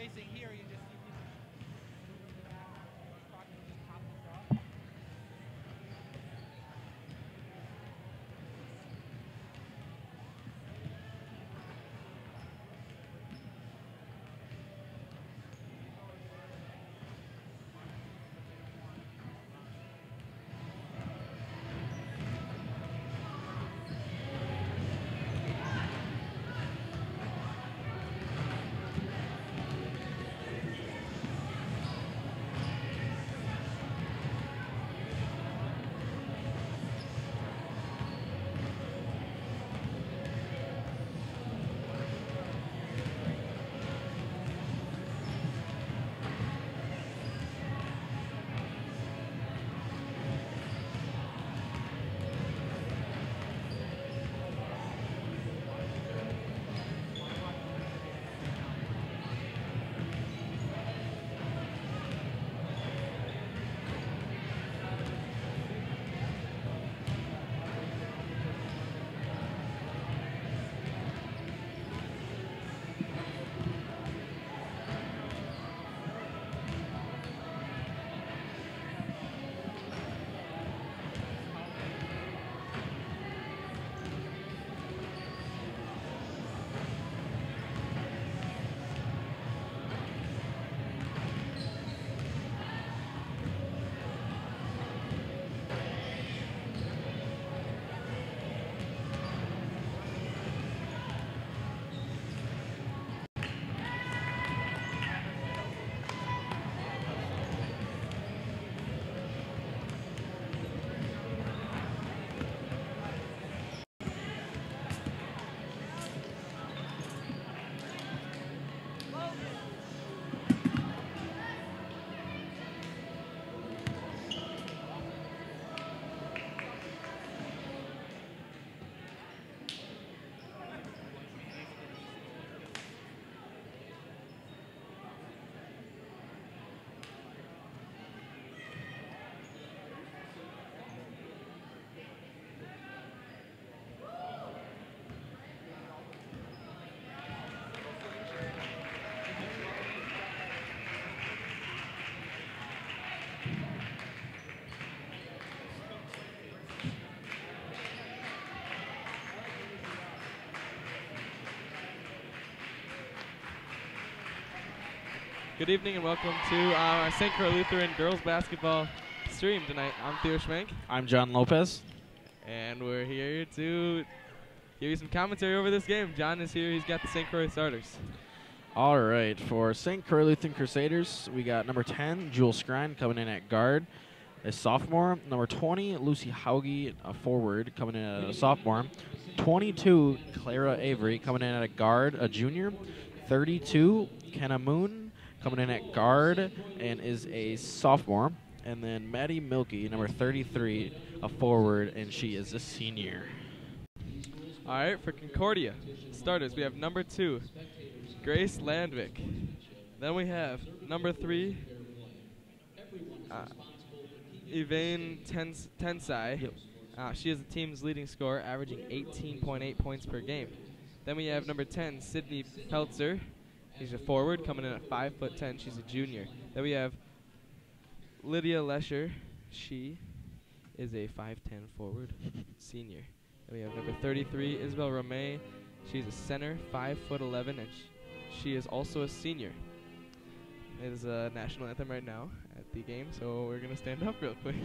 facing here, you just Good evening and welcome to our St. Croix Lutheran girls basketball stream tonight. I'm Theo Schmenk. I'm John Lopez. And we're here to give you some commentary over this game. John is here. He's got the St. Croix starters. All right, for St. Croix Lutheran Crusaders, we got number 10, Jewel Scrine, coming in at guard, a sophomore. Number 20, Lucy Hauge, a forward, coming in at a sophomore. 22, Clara Avery, coming in at a guard, a junior. 32, Kenna Moon, coming in at guard and is a sophomore. And then Maddie Milky, number 33, a forward, and she is a senior. All right, for Concordia starters, we have number 2, Grace Landvik. Then we have number 3, Yvain Tensai. Yep. She is the team's leading scorer, averaging 18.8 points per game. Then we have number 10, Sydney Peltzer. She's a forward, coming in at 5'10". She's a junior. Then we have Lydia Lesher. She is a 5'10" forward, senior. Then we have number 33, Isabel Romay. She's a center, 5'11", and she is also a senior. It is a national anthem right now at the game, so we're going to stand up real quick.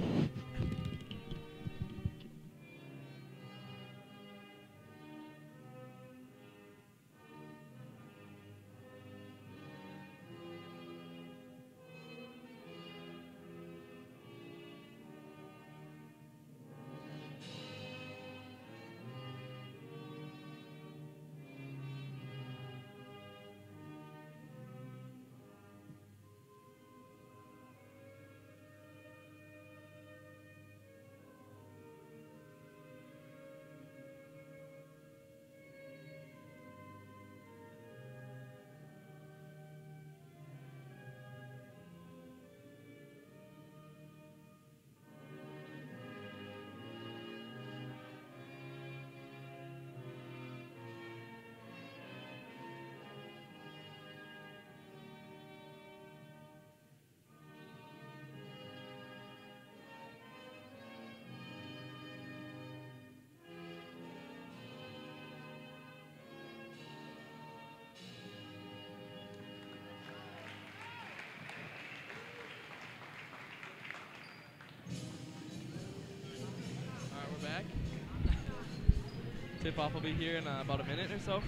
tip-off will be here in about a minute or so.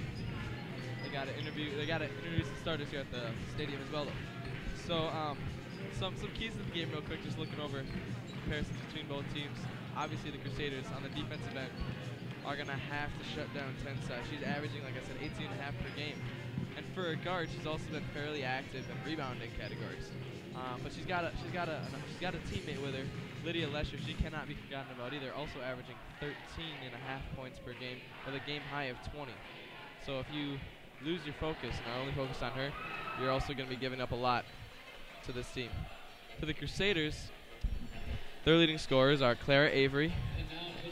They got to introduce the starters here at the stadium as well, though. So some keys to the game real quick, just looking over comparisons between both teams. Obviously the Crusaders on the defensive end are going to have to shut down Tensai. She's averaging, like I said, 18.5 per game. And for a guard, she's also been fairly active in rebounding categories. But she's got a teammate with her, Lydia Lesher. She cannot be forgotten about either, also averaging 13.5 points per game with a game high of 20. So if you lose your focus and are only focused on her, you're also going to be giving up a lot to this team. For the Crusaders, their leading scorers are Clara Avery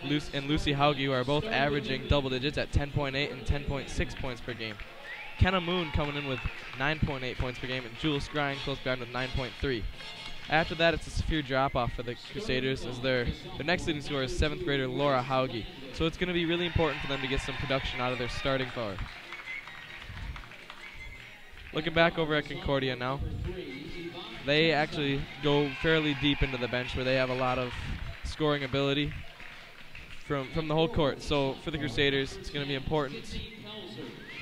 and Lucy Hauge, who are both averaging double digits at 10.8 and 10.6 points per game. Kenna Moon coming in with 9.8 points per game, and Jules Grine close behind with 9.3. After that, it's a severe drop-off for the Crusaders, as their next leading scorer is 7th grader Laura Hauge. So it's going to be really important for them to get some production out of their starting forward. Looking back over at Concordia now, they actually go fairly deep into the bench where they have a lot of scoring ability from the whole court. So for the Crusaders, it's going to be important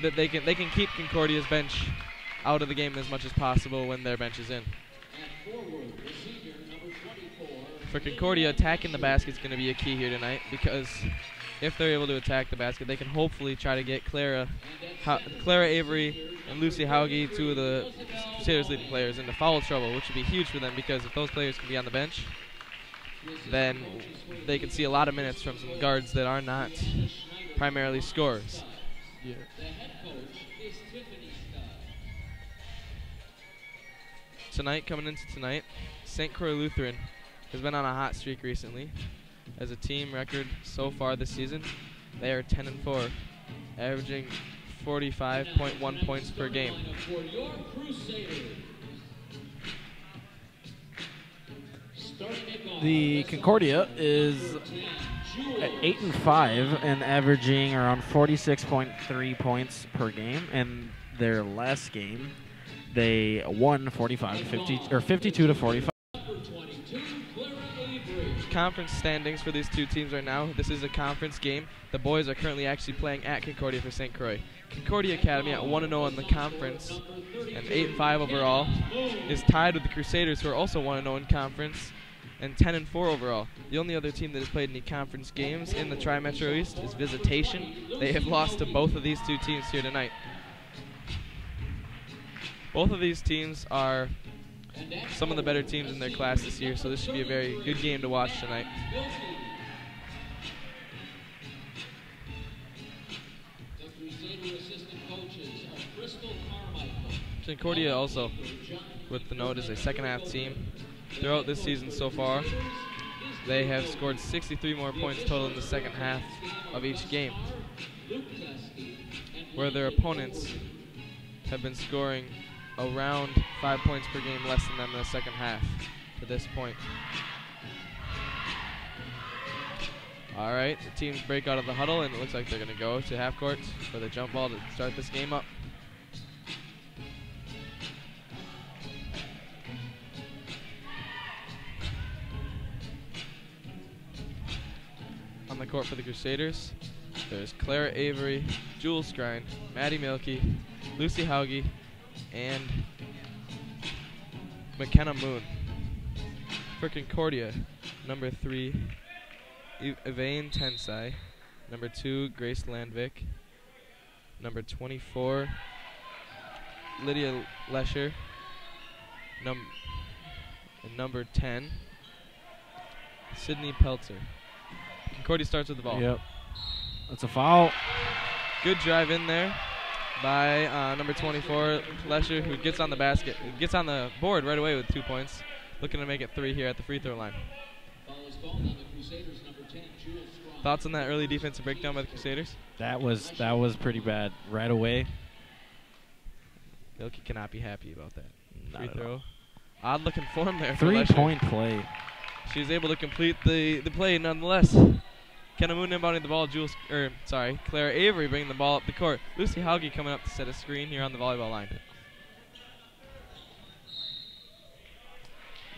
that they can keep Concordia's bench out of the game as much as possible when their bench is in. For Concordia, attacking the basket is going to be a key here tonight, because if they're able to attack the basket, they can hopefully try to get Clara Avery and Lucy Hauge, two of the Crusaders' leading players, into foul trouble, which would be huge for them, because if those players can be on the bench, then they can see a lot of minutes from some guards that are not primarily scorers. Yeah. Coming into tonight, St. Croix Lutheran has been on a hot streak recently. As a team record so far this season, they are 10-4, averaging 45.1 points per game. The Concordia is at 8-5 and averaging around 46.3 points per game. And their last game, they won 52 to 45. Conference standings for these two teams right now. This is a conference game. The boys are currently actually playing at Concordia for St. Croix. Concordia Academy at 1-0 in the conference and 8-5 overall is tied with the Crusaders, who are also 1-0 in conference and 10-4 overall. The only other team that has played any conference games in the Tri-Metro East is Visitation. They have lost to both of these two teams here tonight. Both of these teams are some of the better teams in their class this year, so this should be a very good game to watch tonight. Concordia also, with the note, is a second-half team. Throughout this season so far, they have scored 63 more points total in the second half of each game, where their opponents have been scoring around 5 points per game less than them in the second half to this point. All right, the teams break out of the huddle, and it looks like they're going to go to half court for the jump ball to start this game up. On the court for the Crusaders, there's Clara Avery, Jules Skrine, Maddie Milkey, Lucy Hauge, and McKenna Moon. For Concordia, number 3, Evane Tensai. Number 2, Grace Landvik. Number 24, Lydia Lesher. And number 10, Sydney Peltzer. Concordia starts with the ball. Yep. That's a foul. Good drive in there by number 24, Lesher, who gets on the basket, gets on the board right away with 2 points. Looking to make it 3 here at the free throw line. Thoughts on that early defensive breakdown by the Crusaders? That was pretty bad right away. Milky cannot be happy about that. Not Free at throw. all. Odd looking form there for Lesher. 3-point play. She was able to complete the play nonetheless. Kenna Moon inbounding the ball. Clara Avery bringing the ball up the court. Lucy Hauge coming up to set a screen here on the volleyball line.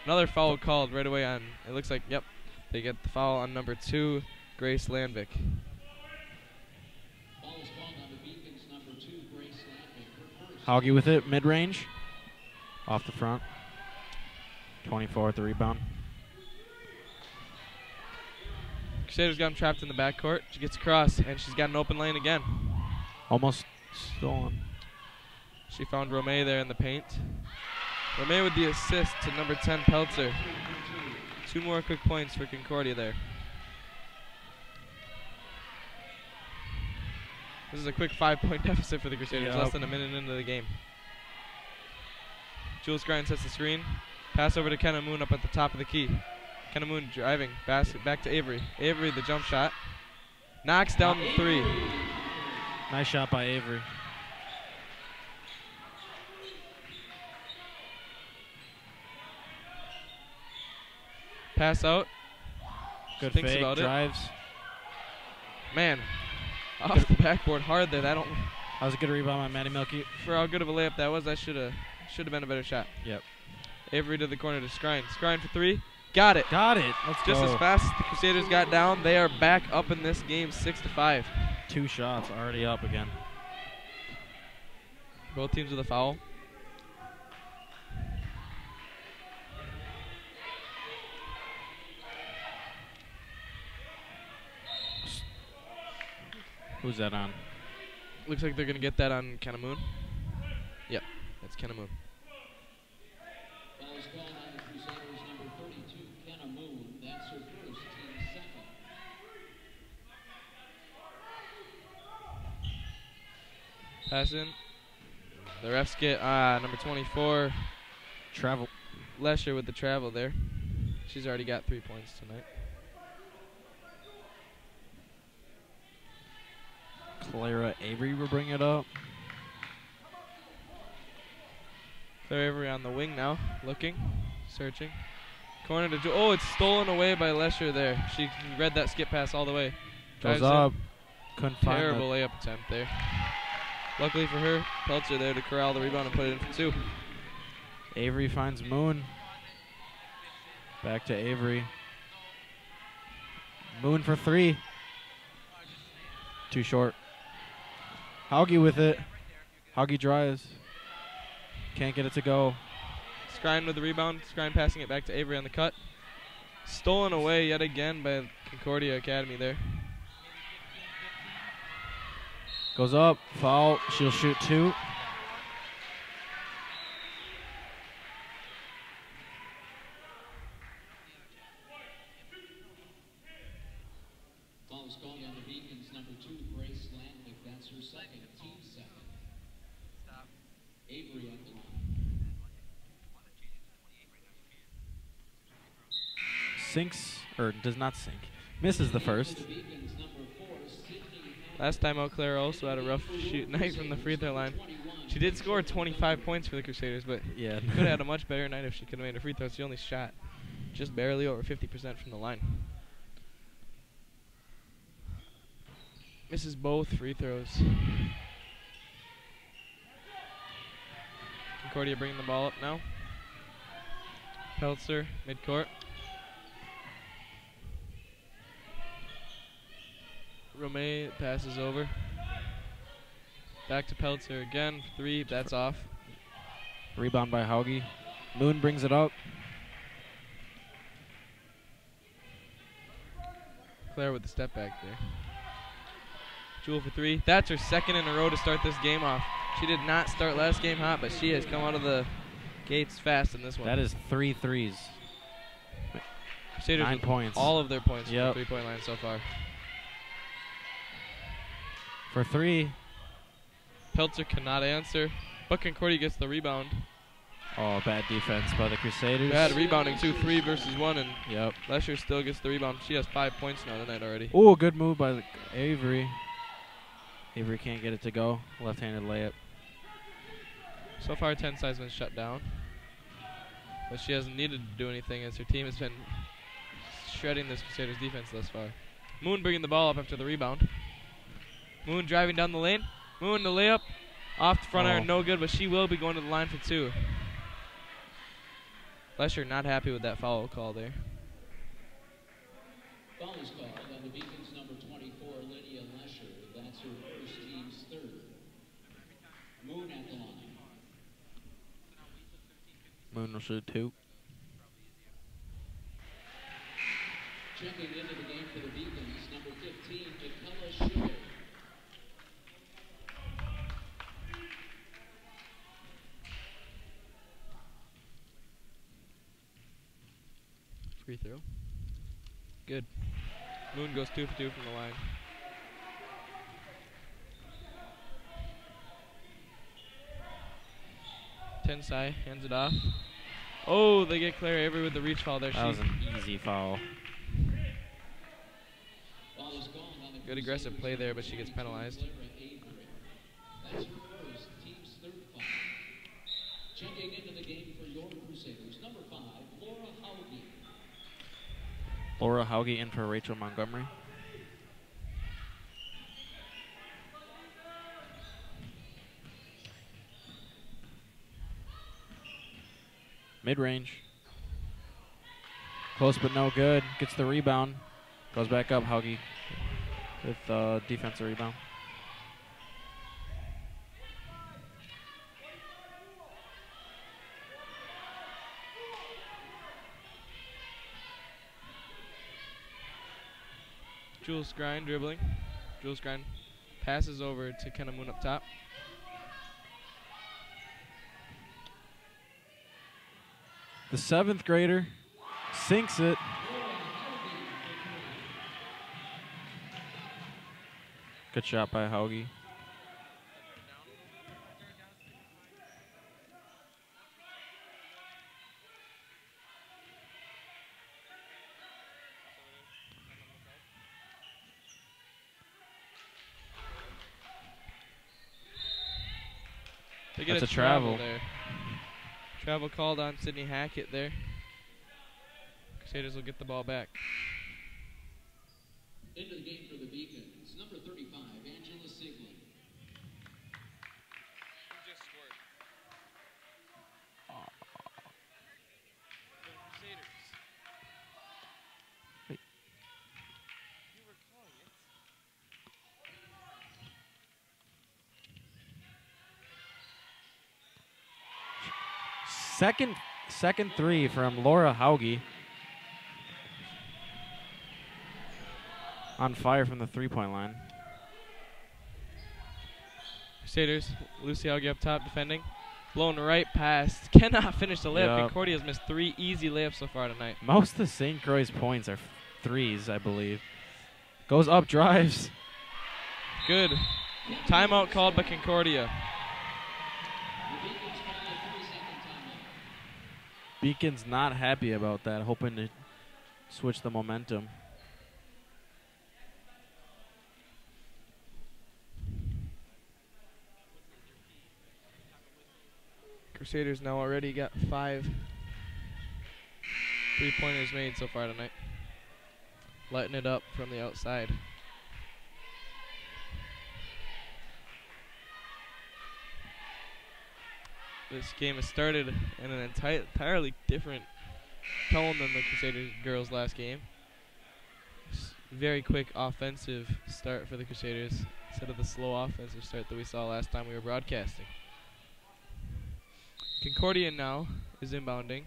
Another foul called right away on, it looks like, yep, they get the foul on number 2, Grace Landvik. Hauge with it, mid-range. Off the front. 24 at the rebound. Crusaders got him trapped in the backcourt. She gets across, and she's got an open lane again. Almost stolen. She found Romay there in the paint. Romay with the assist to number 10, Peltzer. 2 more quick points for Concordia there. This is a quick 5-point deficit for the Crusaders, less than a minute into the game. Jules Grind sets the screen. Pass over to Kenna Moon up at the top of the key. Kenna Moon driving. Basket back to Avery. Avery, the jump shot. Knocks down the 3. Nice shot by Avery. Pass out. Good Thinks fake, about drives. Man, off the backboard hard there. That was a good rebound by Maddie Milky. For how good of a layup that was, that should have been a better shot. Yep. Avery to the corner to Skrine. Skrine for 3. Got it. Got it. Let's Just go. as fast as the Crusaders got down, they are back up in this game 6-5. 2 shots already up again. Both teams with a foul. Who's that on? Looks like they're going to get that on Kenna Moon. Yep, that's Kenna Moon. Fouls called on the Crusaders, number 32, Kenna Moon. That's her first, team second. Pass in. The refs get number 24. Travel. Lesher with the travel there. She's already got 3 points tonight. Clara Avery will bring it up. Claire Avery on the wing now, looking, searching. Corner to oh, it's stolen away by Lesher there. She read that skip pass all the way. Goes Drives up. in. Couldn't find Terrible layup attempt there. Luckily for her, Peltzer there to corral the rebound and put it in for 2. Avery finds Moon. Back to Avery. Moon for 3. Too short. Hauge with it. Hauge drives. Can't get it to go. Skrine with the rebound. Skrine passing it back to Avery on the cut. Stolen away yet again by Concordia Academy there. Goes up. Foul. She'll shoot 2. Fouls called on the Beacons, number 2, Grace Landwick. That's her second, team second. Avery at the line. Sinks, or does not sink. Misses the first. Beacons, number 4, Sydney. Last time out, Claire also had a rough shoot night from the free throw line. She did score 25 points for the Crusaders, but Yeah. could have had a much better night if she could have made a free throw. She only shot just barely over 50% from the line. Misses both free throws. Concordia bringing the ball up now. Peltzer, midcourt. Romay passes over. Back to Peltzer again. 3, that's off. Rebound by Hauge. Moon brings it up. Claire with the step back there. Jewel for 3. That's her second in a row to start this game off. She did not start last game hot, but she has come out of the gates fast in this one. That is 3 threes. Crusaders 9 with points. all of their points Yep. from the 3-point line so far. For 3. Peltzer cannot answer, but Concordia gets the rebound. Oh, bad defense by the Crusaders. Bad rebounding too, 3 versus 1, and Yep. Lesher still gets the rebound. She has 5 points now tonight already. Oh, good move by Avery. Avery can't get it to go. Left-handed layup. So far, 10 side's been shut down, but she hasn't needed to do anything as her team has been shredding this Crusaders defense thus far. Moon bringing the ball up after the rebound. Moon driving down the lane. Moon the layup. Off the front iron, no good, but she will be going to the line for 2. Lesher not happy with that foul call there. Fouls called on the Beacons, number 24, Lydia Lesher. That's her first, team's third. Moon at the line. Moon will shoot 2. Checking into the game for the Beacons, number 15, Michaela Schiller. Free throw. Good. Moon goes 2 for 2 from the line. Tensai hands it off. Oh, they get Claire Avery with the reach foul there. That was an easy foul. Good aggressive play there, but she gets penalized. That's her first, team's third foul. Checking into the game for your Crusaders, number 5, Laura Hauge. Laura Hauge in for Rachel Montgomery. Mid-range. Close but no good. Gets the rebound. Goes back up, Hauge with defensive rebound. Jules Grind dribbling. Jules Grind passes over to Kenna Moon up top. The 7th grader sinks it. Good shot by Hauge. They get That's a a travel travel. there. Travel called on Sydney Hackett there. Crusaders will get the ball back. Into the game for the Beacons, number 35, Angela Sigley. Second 3 from Laura Hauge. On fire from the 3-point line. Crusaders, Lucy Hauge up top defending. Blown right past. Cannot finish the layup. Yep. Concordia's missed 3 easy layups so far tonight. Most of the St. Croix points are 3s, I believe. Goes up, drives. Good. Timeout called by Concordia. The Beacons call a 3-second timeout. Beacon's not happy about that, hoping to switch the momentum. Crusaders now already got 5 3-pointers made so far tonight. Lighting it up from the outside. This game has started in an entirely different tone than the Crusaders girls last game. Very quick offensive start for the Crusaders instead of the slow offensive start that we saw last time we were broadcasting. Concordia now is inbounding.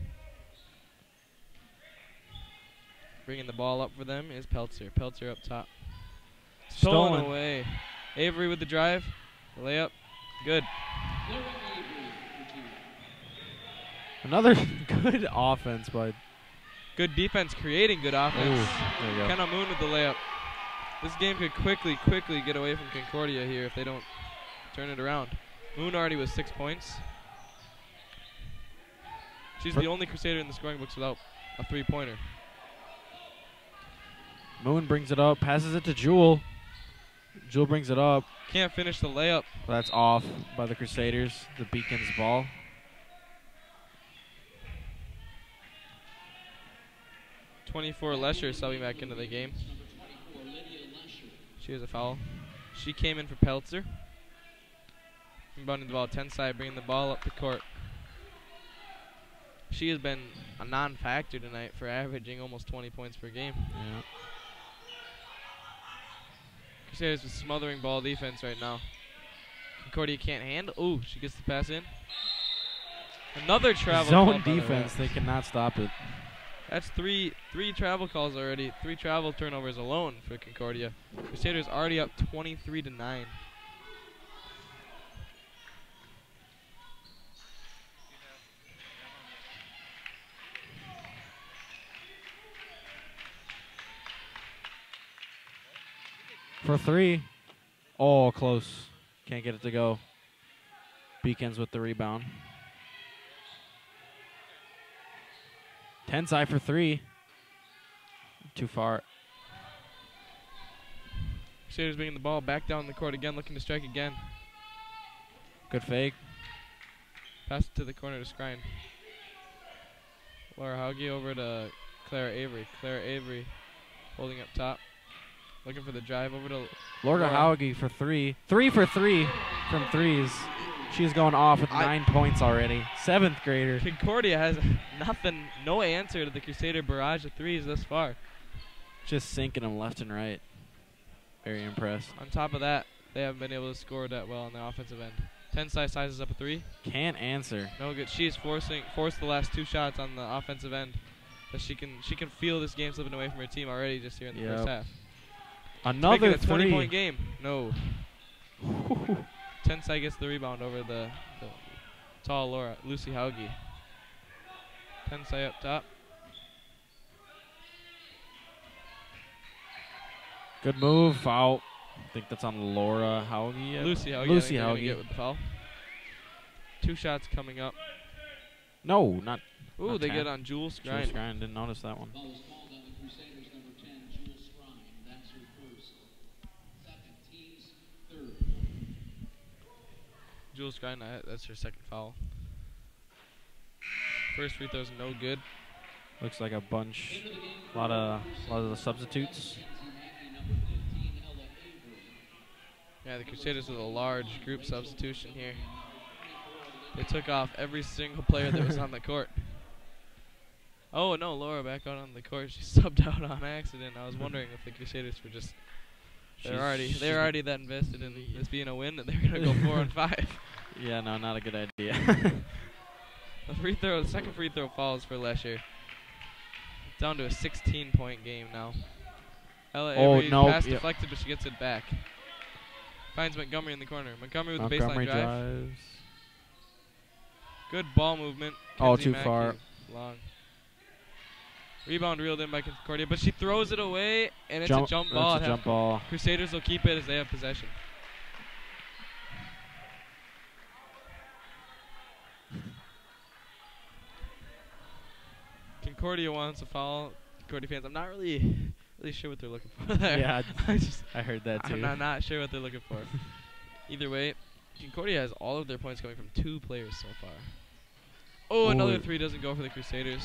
Bringing the ball up for them is Peltzer. Peltzer up top. Stolen away. Avery with the drive. The layup. Good. Laura Avery for 2. Another good offense by... Good defense creating good offense. Ooh, there you go. Kenna Moon with the layup. This game could quickly get away from Concordia here if they don't turn it around. Moon already with 6 points. She's the only Crusader in the scoring books without a 3-pointer. Moon brings it up, passes it to Jewel. Jewel brings it up. Can't finish the layup. That's off by the Crusaders, the Beacons ball. .24 Lesher subbing back into the game. Number 24, Lydia Lesher. She has a foul. She came in for Peltzer. Inbounding the ball, 10 side, bringing the ball up the court. She has been a non-factor tonight for averaging almost 20 points per game. Yeah. Crusaders with smothering ball defense right now. Concordia can't handle. Ooh, she gets the pass in. Another travel Zone call by the defense. refs. They cannot stop it. That's three travel calls already. 3 travel turnovers alone for Concordia. Crusaders already up 23-9. For 3. Oh, close. Can't get it to go. Beacons with the rebound. Tensai for 3. Too far. Crusaders bringing the ball back down the court again, looking to strike again. Good fake. Pass it to the corner to Skrine. Laura Hauge over to Clara Avery. Clara Avery holding up top. Looking for the drive over to Laura Hauge for 3. 3 for 3 from threes. She's going off with 9 points already. 7th grader. Concordia has nothing, no answer to the Crusader barrage of threes thus far. Just sinking them left and right. Very impressed. On top of that, they haven't been able to score that well on the offensive end. Tensai sizes up a 3. Can't answer. No good. She's forced the last 2 shots on the offensive end. But she can feel this game slipping away from her team already just here in the first half. Another 20-point game. No. Tensai gets the rebound over the tall Lucy Hauge. Tensai up top. Good move. Foul. I think that's on Laura Hauge. Lucy Hauge. Lucy Hauge. Hauge. Get with the foul. 2 shots coming up. No, not. Ooh, not they 10. get on Jules Jules Skrine. Skrine. Didn't notice that one. Foul is called on the Crusaders, number 10, Jules Skrine. That's her first. Second, team's third. Jules Skrine, that's her 2nd foul. First free throw's no good. Looks like a bunch. A lot of the substitutes. Yeah, the Crusaders with a large group substitution here. They took off every single player that was on the court. Oh no, Laura back out on the court. She subbed out on accident. I was wondering if the Crusaders were just they're already that invested in this being a win that they're gonna go 4-5. Yeah, no, not a good idea. The second free throw falls for Lesher. Down to a 16-point game now. Ella Avery pass deflected, but she gets it back. Finds Montgomery in the corner. Montgomery with the baseline drive. Drives. Good ball movement. Oh, Kenzie too Mackey, far. Long. Rebound reeled in by Concordia, but she throws it away, and it's a jump ball. It's a jump ball. Crusaders will keep it as they have possession. Concordia wants a foul. Concordia fans, I'm not really sure what they're looking for there. Yeah, I heard that too. I'm not sure what they're looking for. Either way, Concordia has all of their points coming from 2 players so far. Oh, another 3 doesn't go for the Crusaders.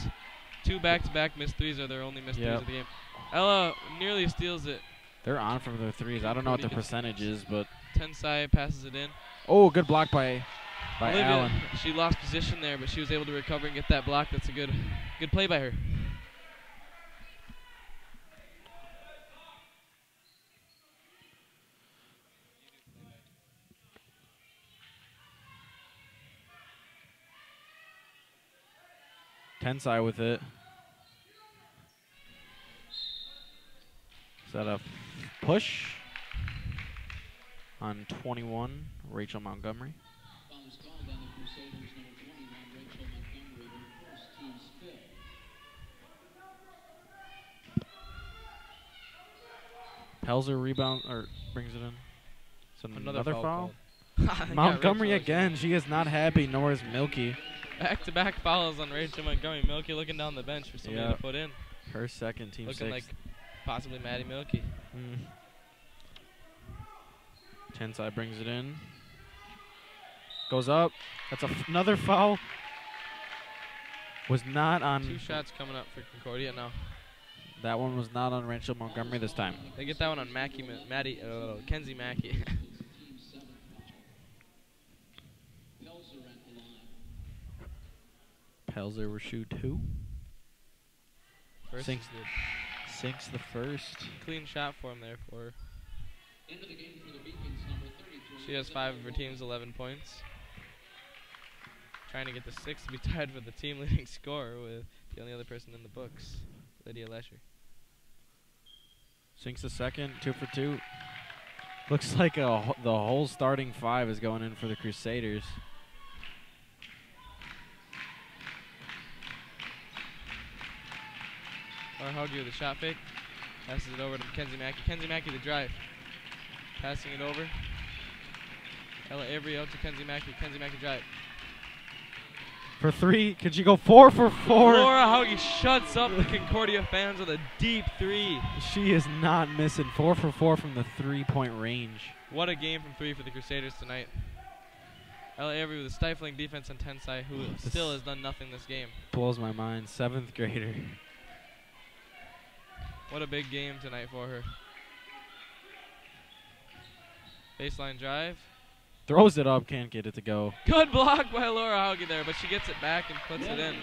2 back-to-back missed threes are their only missed threes of the game. Ella nearly steals it. They're on from their threes. I don't know what the percentage is, but Tensai passes it in. oh, good block by Olivia, Allen. she lost position there, but she was able to recover and get that block. That's a good play by her. Tensai with it. Is that a push on 21, Rachel Montgomery? Foul is called on the Crusaders, number 21, Rachel Montgomery, her first, team's fifth. Pelzer rebound or brings it in. So another foul. Yeah, Montgomery Rachel again. She is not happy, nor is Milky. Back-to-back fouls on Rachel Montgomery. Milky looking down the bench for somebody to put in. Her second, team looking 6. like possibly Maddie Milky. Tensai brings it in. Goes up. That's another foul. Was not on. 2 shots coming up for Concordia now. That one was not on Rachel Montgomery this time. They get that one on Kenzie Mackey. Pelzer will shoot 2. First Sinks the first. clean shot for him there for her. Into the game for the Beacons, number 33. She has 5 of her team's 11 points. Trying to get the 6 to be tied for the team leading scorer with the only other person in the books, Lydia Lesher. Sinks the second, 2 for 2. Looks like the whole starting 5 is going in for the Crusaders. Haugie with a shot fake. Passes it over to Mackenzie Mackey. Kenzie Mackey the drive. Passing it over. Ella Avery out to Kenzie Mackey. Kenzie Mackey drive. For 3, could you go 4 for 4? Laura Haugie shuts up the Concordia fans with a deep 3. She is not missing. 4 for 4 from the 3-point range. What a game from 3 for the Crusaders tonight. Ella Avery with a stifling defense on Tensai, who still has done nothing this game. Blows my mind. 7th grader. What a big game tonight for her. Baseline drive. Throws it up, can't get it to go. Good block by Laura Haugie there, but she gets it back and puts it in.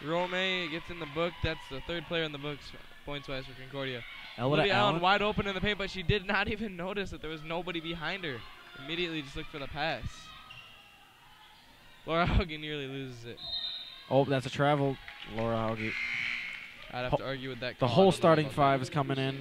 Rome gets in the book. That's the 3rd player in the books, points-wise for Concordia. Olivia Allen wide open in the paint, but she did not even notice that there was nobody behind her. Immediately just looked for the pass. Laura Haugie nearly loses it. Oh, that's a travel. Laura Haugie. I'd have to argue with that. The whole starting 5 is coming in.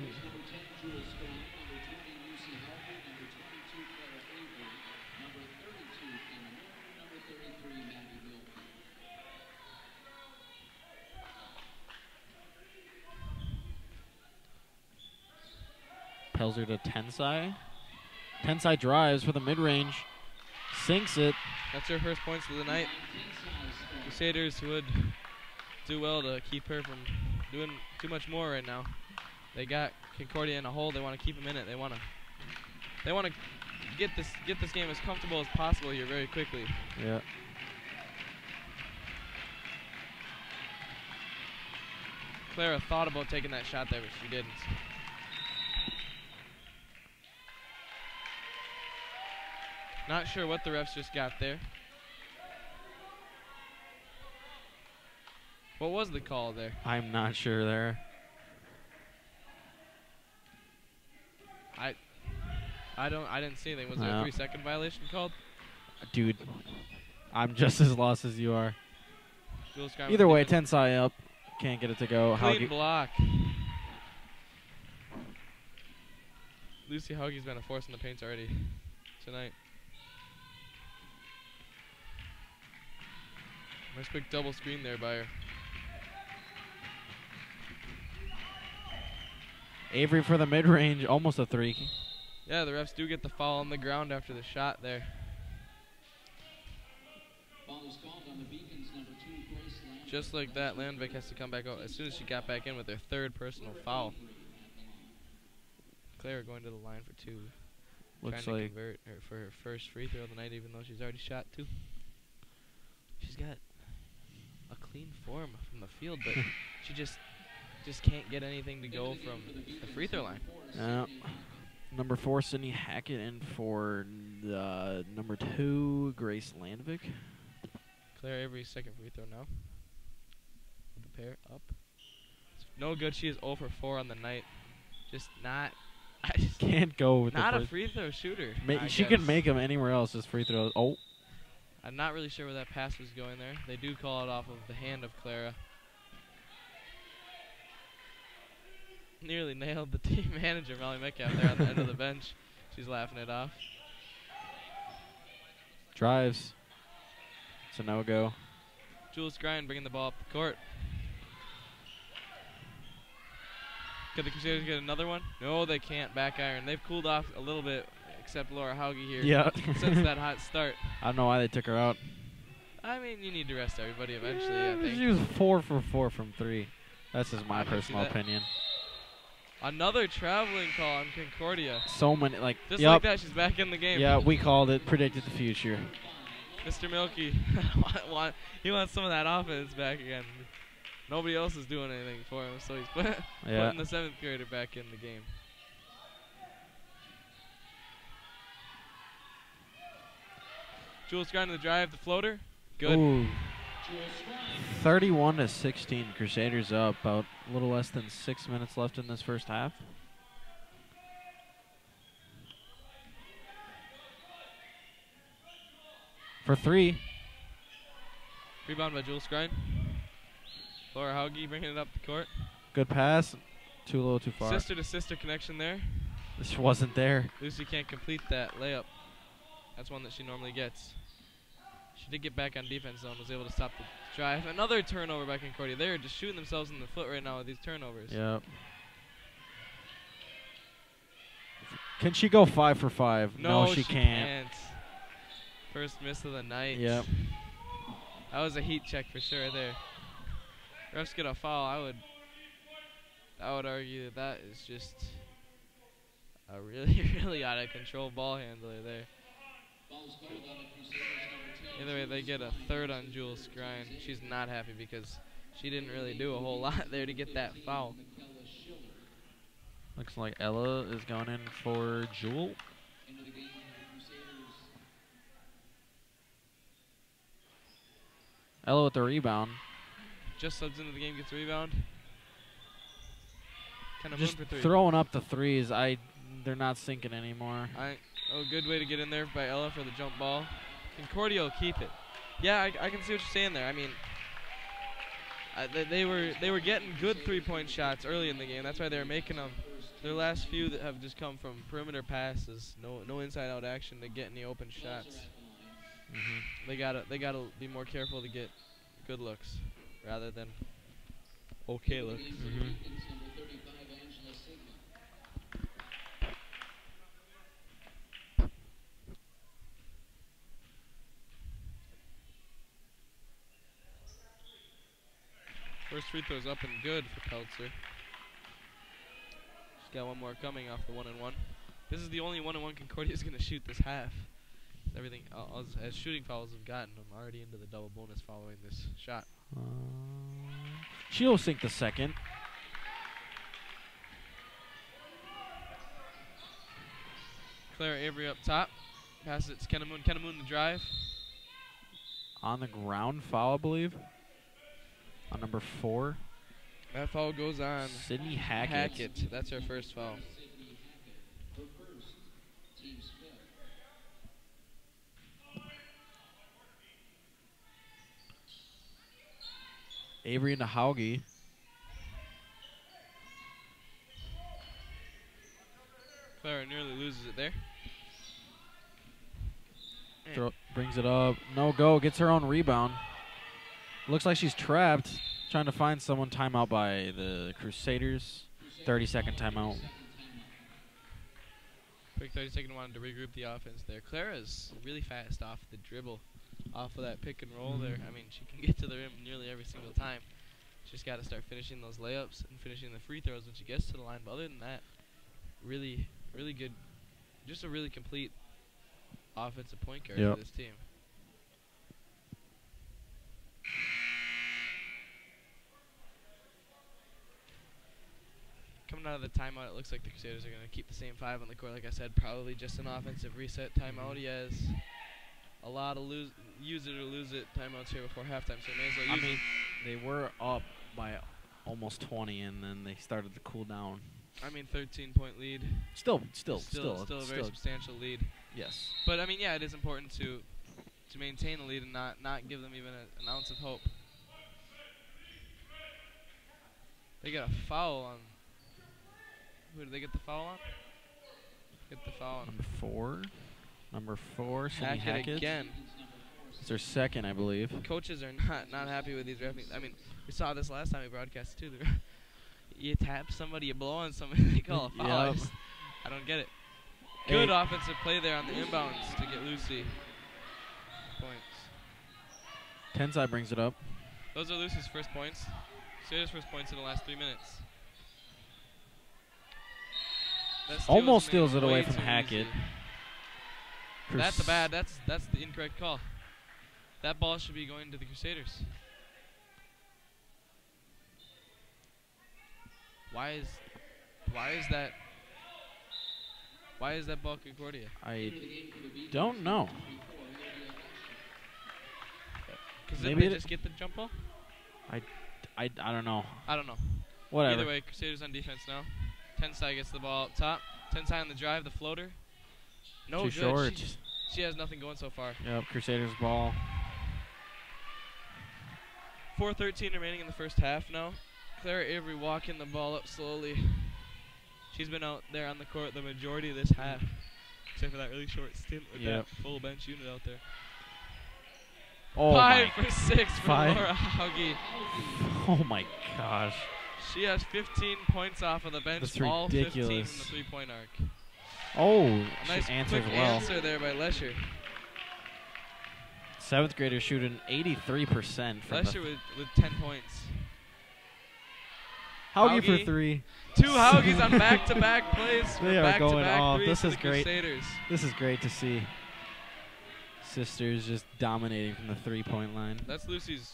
Pelzer to Tensai. Tensai drives for the mid-range. Sinks it. That's her first points of the night. Crusaders would do well to keep her from doing too much more right now. They got Concordia in a hole. They want to keep them in it. They want to get this game as comfortable as possible here very quickly. Yeah. Clara thought about taking that shot there, but she didn't. Not sure what the refs just got there. What was the call there? I'm not sure there. I didn't see anything. Was there a 3-second violation called? Dude, I'm just as lost as you are. Jules Either way, Tensai up. Can't get it to go. Clean block. Lucy Haugie's been a force in the paints already tonight. Nice quick double screen there by her. Avery for the mid-range, almost a 3. Yeah, the refs do get the foul on the ground after the shot there. Just like that, Landvik has to come back out as soon as she got back in with her 3rd personal foul. Claire going to the line for 2. Looks trying to like convert her for her first free throw of the night, even though she's already shot 2. She's got a clean form from the field, but she just can't get anything to go from the free throw line. Number 4, Sydney Hackett, in for number 2, Grace Landvik. Claire Avery's 2nd free throw now. With the pair up. It's no good. She is 0 for 4 on the night. Just not. I just can't go with not the a free throw shooter. She can make them anywhere else. Just free throws. Oh. I'm not really sure where that pass was going there. They do call it off of the hand of Clara. Nearly nailed the team manager, Molly Metcalf, there on the end of the bench. She's laughing it off. Drives. It's a no-go. Jules Grind bringing the ball up the court. Could the Crusaders get another one? No, they can't. Back iron. They've cooled off a little bit, except Laura Haugie here. Yeah. Since that hot start. I don't know why they took her out. I mean, you need to rest everybody eventually, I think. She was 4 for 4 from 3. That's just my personal opinion. Another traveling call on Concordia. So many, like, just like that, she's back in the game. Yeah, we called it, predicted the future. Mr. Milky, he wants some of that offense back again. Nobody else is doing anything for him, so he's putting the 7th grader back in the game. Jules Grind to the drive, the floater. Good. Ooh. 31-16, Crusaders up. About a little less than 6 minutes left in this first half. For 3, Rebound by Jules Skrine. Laura Hauge bringing it up the court. Good pass. Too low, too far. Sister to sister connection there. This wasn't there. Lucy can't complete that layup. That's one that she normally gets. She did get back on defense though and was able to stop the drive. Another turnover by Concordia. They're just shooting themselves in the foot right now with these turnovers. Yep. Can she go 5 for 5? No, she can't. First miss of the night. Yep. That was a heat check for sure there. Refs get a foul. I would argue that is just a really, really out of control ball handler there. Either way, they get a third on Jules Skrine. She's not happy because she didn't really do a whole lot there to get that foul. Looks like Ella is going in for Jewel. Ella with the rebound. Just subs into the game, gets a rebound. Kind of Just for three. throwing up the threes. They're not sinking anymore. Good way to get in there by Ella for the jump ball. Concordia will keep it. Yeah, I can see what you're saying there. I mean, they were getting good 3-point shots early in the game. That's why they were making them. Their last few that have just come from perimeter passes, no inside-out action to get any open shots. They gotta be more careful to get good looks rather than okay looks. First free throw's up and good for Peltzer. She's got one more coming off the 1-and-1. This is the only 1-and-1 Concordia's going to shoot this half. Everything as shooting fouls have gotten them already into the double bonus following this shot. She'll sink the second. Clara Avery up top. Passes it to Kennamoon. Kennamoon the drive. On the ground foul, I believe. On number 4. That foul goes on Sydney Hackett. That's her first foul. Avery into Hauge. Clara nearly loses it there. Brings it up. No go. Gets her own rebound. Looks like she's trapped. Trying to find someone. Timeout by the Crusaders. 30-second timeout. Quick 30-second one to regroup the offense there. Clara's really fast off the dribble. Off of that pick and roll there. I mean, she can get to the rim nearly every single time. She's got to start finishing those layups and finishing the free throws when she gets to the line. But other than that, really, really good. Just a really complete offensive point guard for this team. Coming out of the timeout, it looks like the Crusaders are going to keep the same 5 on the court. Like I said, probably just an offensive reset timeout. He has a lot of use it or lose it timeouts here before halftime, so may as well use it. They were up by almost 20, and then they started to cool down. I mean, 13-point lead. Still a very substantial lead. Yes. But I mean, yeah, it is important to maintain the lead and not give them even an ounce of hope. They got a foul on. Who did they get the foul on? Get the foul on. Number 4, Sydney Hackett. Again. It's their second, I believe. Coaches are not happy with these referees. I mean, we saw this last time we broadcast too. You tap somebody, you blow on somebody, they call a foul. I don't get it. Good offensive play there on the inbounds to get Lucy points. Tensai brings it up. Those are Lucy's first points. Crusaders' first points in the last 3 minutes. Almost steals it away from Hackett. That's the incorrect call. That ball should be going to the Crusaders. Why is that ball Concordia? I don't know. Because didn't they just get the jump ball? I don't know. I don't know. Whatever. Either way, Crusaders on defense now. Tensai gets the ball up top. Tensai on the drive, the floater. No Too good. short. She has nothing going so far. Yep, Crusaders ball. 4:13 remaining in the first half now. Clara Avery walking the ball up slowly. She's been out there on the court the majority of this half, except for that really short stint with that full bench unit out there. Oh 5 for 6 for 5. Laura Hauge. Oh my gosh. She has 15 points off of the bench, That's all 15 ridiculous. from the three-point arc. Oh, A nice she answered quick well. answer there by Lesher. 7th graders shooting 83% from Lesher with 10 points. Hauge for Hauge. 3. 2 Hauges on back-to-back plays. They are going back-to-back off. threes This for is the great. Crusaders. This is great to see. Sisters just dominating from the 3-point line. That's Lucy's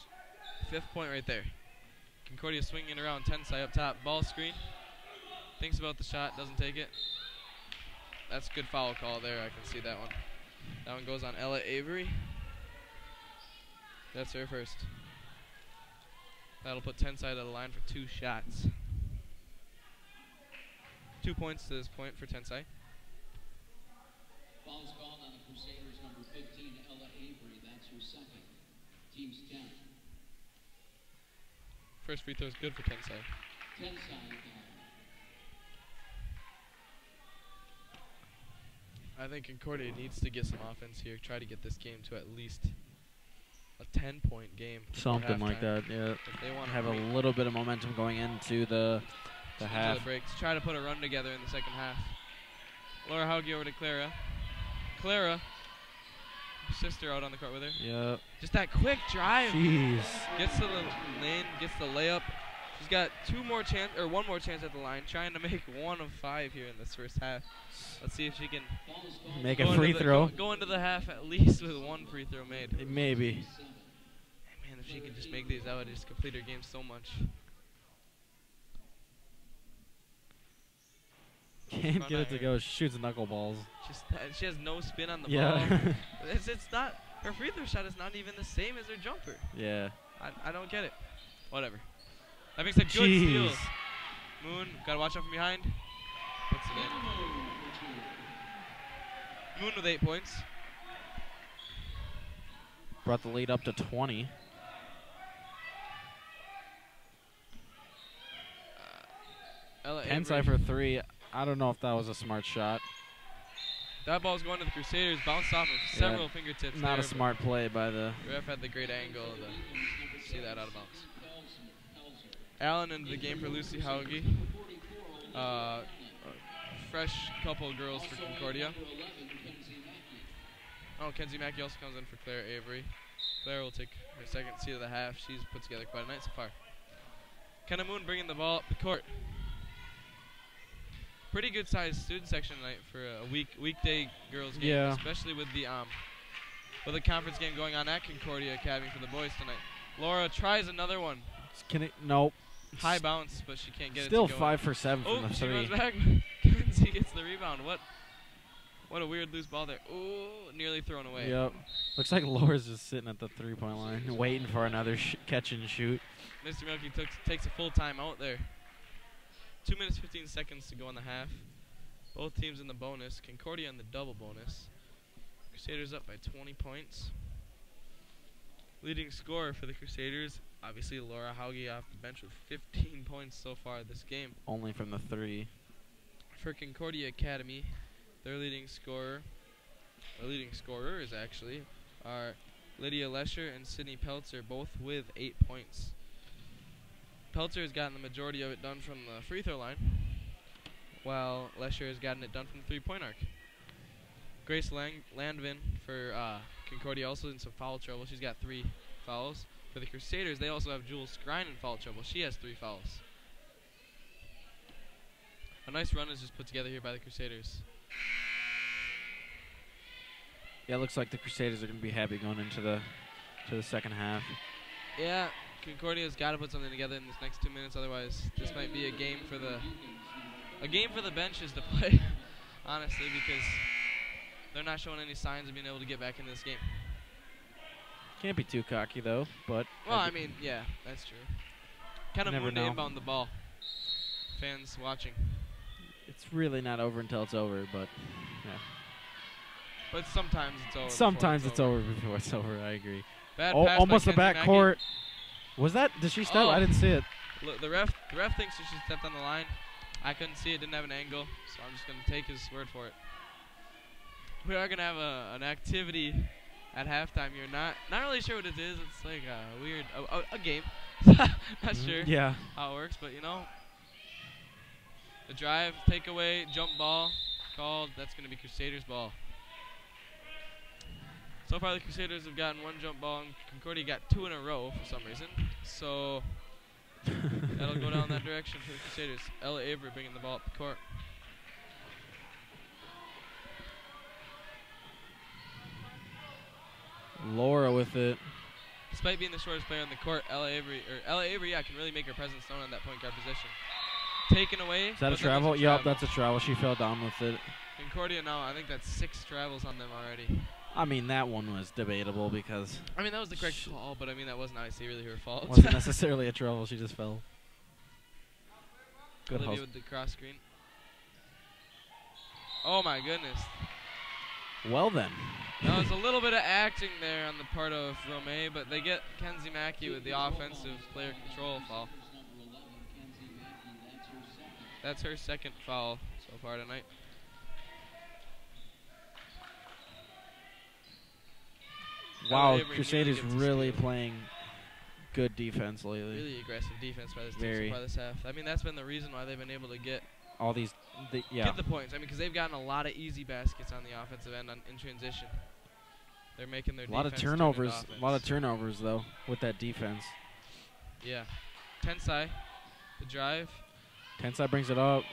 5th point right there. Concordia swinging it around, Tensai up top. Ball screen. Thinks about the shot, doesn't take it. That's a good foul call there. I can see that one. That one goes on Ella Avery. That's her first. That'll put Tensai to the line for 2 shots. 2 points to this point for Tensai. Fouls called on the Crusaders, number 15, Ella Avery. That's her second. Team's 10. First free throw is good for Tensai. 10 side. I think Concordia needs to get some offense here. Try to get this game to at least a 10-point game. before Something like halftime. that, yeah. If they want Have to a little bit of momentum going into the half. the breaks. Try to put a run together in the second half. Laura Hauge over to Clara. Clara, her sister out on the court with her. Yep. Just that quick drive. Jeez. Gets to the lane, gets the layup. She's got one more chance at the line, trying to make 1 of 5 here in this first half. Let's see if she can Make go a into free the- throw. Go into the half at least with 1 free throw made. Maybe. Man, if she could just make these out, it'd just complete her game so much. Can't Front get it of to her. go. She shoots knuckleballs. She has no spin on the Yeah. ball. It's not, her free throw shot is not even the same as her jumper. Yeah. I don't get it. Whatever. That makes a good steal. Jeez. Moon, gotta watch out from behind. Puts it in. Moon with 8 points. Brought the lead up to 20. Ella Tensai Avery. for 3. I don't know if that was a smart shot. That ball's going to the Crusaders. Bounced off of several fingertips. Not there, a smart play by the... but Ref had the great angle to see that out of bounds. Allen into the game for Lucy Hauge. Fresh couple girls for Concordia. Oh, Kenzie Mackey also comes in for Claire Avery. Claire will take her second seat of the half. She's put together quite a night so far. Kenna Moon bringing the ball up the court. Pretty good sized student section tonight for a weekday girls game, Yeah. especially with the conference game going on at Concordia Academy for the boys tonight. Laura tries another one. Can it? Nope. High bounce, but she can't get Still it to go. 5 for 7 Oh, from the she 3. runs back. Kenzie gets the rebound. What a weird loose ball there. Ooh, nearly thrown away. Yep. Looks like Laura's just sitting at the 3-point line, waiting for another catch and shoot. Mr. Milky takes a full time out there. 2 minutes, 15 seconds to go in the half. Both teams in the bonus. Concordia in the double bonus. Crusaders up by 20 points. Leading scorer for the Crusaders, obviously Laura Hauge off the bench with 15 points so far this game. Only from the 3. For Concordia Academy, their leading scorers actually, are Lydia Lesher and Sydney Peltzer, both with 8 points. Peltzer has gotten the majority of it done from the free throw line, while Lesher has gotten it done from the 3-point arc. Grace Landvin for Concordia also in some foul trouble. She's got 3 fouls. For the Crusaders, they also have Jules Skrine in foul trouble. She has 3 fouls. A nice run is just put together here by the Crusaders. Yeah, it looks like the Crusaders are going to be happy going into the second half. Yeah, Concordia's got to put something together in this next 2 minutes. Otherwise, this might be a game for the benches to play, honestly, because they're not showing any signs of being able to get back into this game. Can't be too cocky, though, but... Well, I mean, yeah, that's true. Kind of Never moved to know. inbound the ball. Fans watching. It's really not over until it's over, but... yeah. But sometimes it's over. Sometimes it's over before it's over, I agree. Bad Oh, pass almost by the Kenzie backcourt. Was that? Did she step? Oh. I didn't see it. Look, the ref thinks that she stepped on the line. I couldn't see it, didn't have an angle, so I'm just going to take his word for it. We are going to have an activity at halftime here. Not really sure what it is. It's like a weird a game. Not sure how it works, but you know, the drive, takeaway, jump ball called. That's going to be Crusaders ball. So far, the Crusaders have gotten 1 jump ball, and Concordia got 2 in a row for some reason. So that'll go down that direction for the Crusaders. Ella Avery bringing the ball up the court. Laura with it. Despite being the shortest player on the court, Ella Avery, can really make her presence known on that point guard position. Taken away. Is that a travel? Yup, that's a travel. She fell down with it. Concordia now, I think that's 6 travels on them already. I mean, that one was debatable because... I mean, that was the correct call, but I mean, that wasn't obviously really her fault. Wasn't necessarily a travel. She just fell. Good Olivia with the cross screen. Oh, my goodness. Well, then. Now, there's a little bit of acting there on the part of Romay, but they get Kenzie Mackey with the offensive player control foul. That's her second foul so far tonight. Wow, Crusaders really playing good defense lately. Really aggressive defense by this team so far this half. I mean, that's been the reason why they've been able to get all these, get the points. I mean, because they've gotten a lot of easy baskets on the offensive end in transition. They're making their defense. A lot of turnovers though with that defense. Yeah, Tensai, the drive. Tensai brings it up.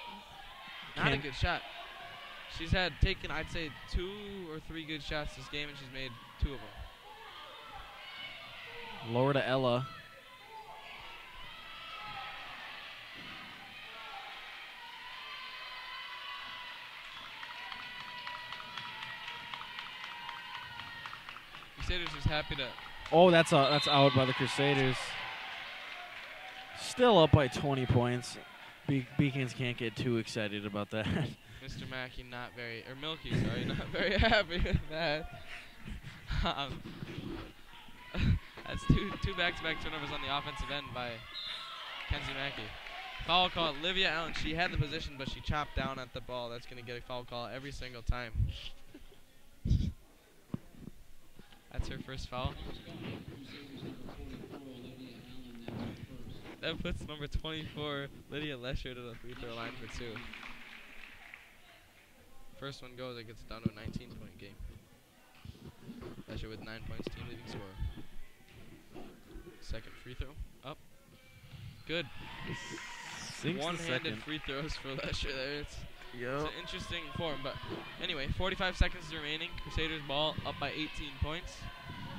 Not a good shot. She's taken, I'd say, 2 or 3 good shots this game, and she's made 2 of them. Lower to Ella. Crusaders is happy to. Oh, that's out by the Crusaders. Still up by 20 points. Beacons can't get too excited about that. Mr. Mackey Milky, sorry, not very happy with that. That's two back-to-back turnovers on the offensive end by Kenzie Mackey. Foul call, Olivia Allen. She had the position, but she chopped down at the ball. That's going to get a foul call every single time. That's her first foul. That puts number 24, Lydia Lesher, to the free throw line for 2. First one goes, it gets down to a 19-point game. Lesher with 9 points, team leading scorer. Second free throw, up. Good. One-handed free throws for Lesher there. It's an interesting form, but anyway, 45 seconds remaining. Crusaders ball up by 18 points.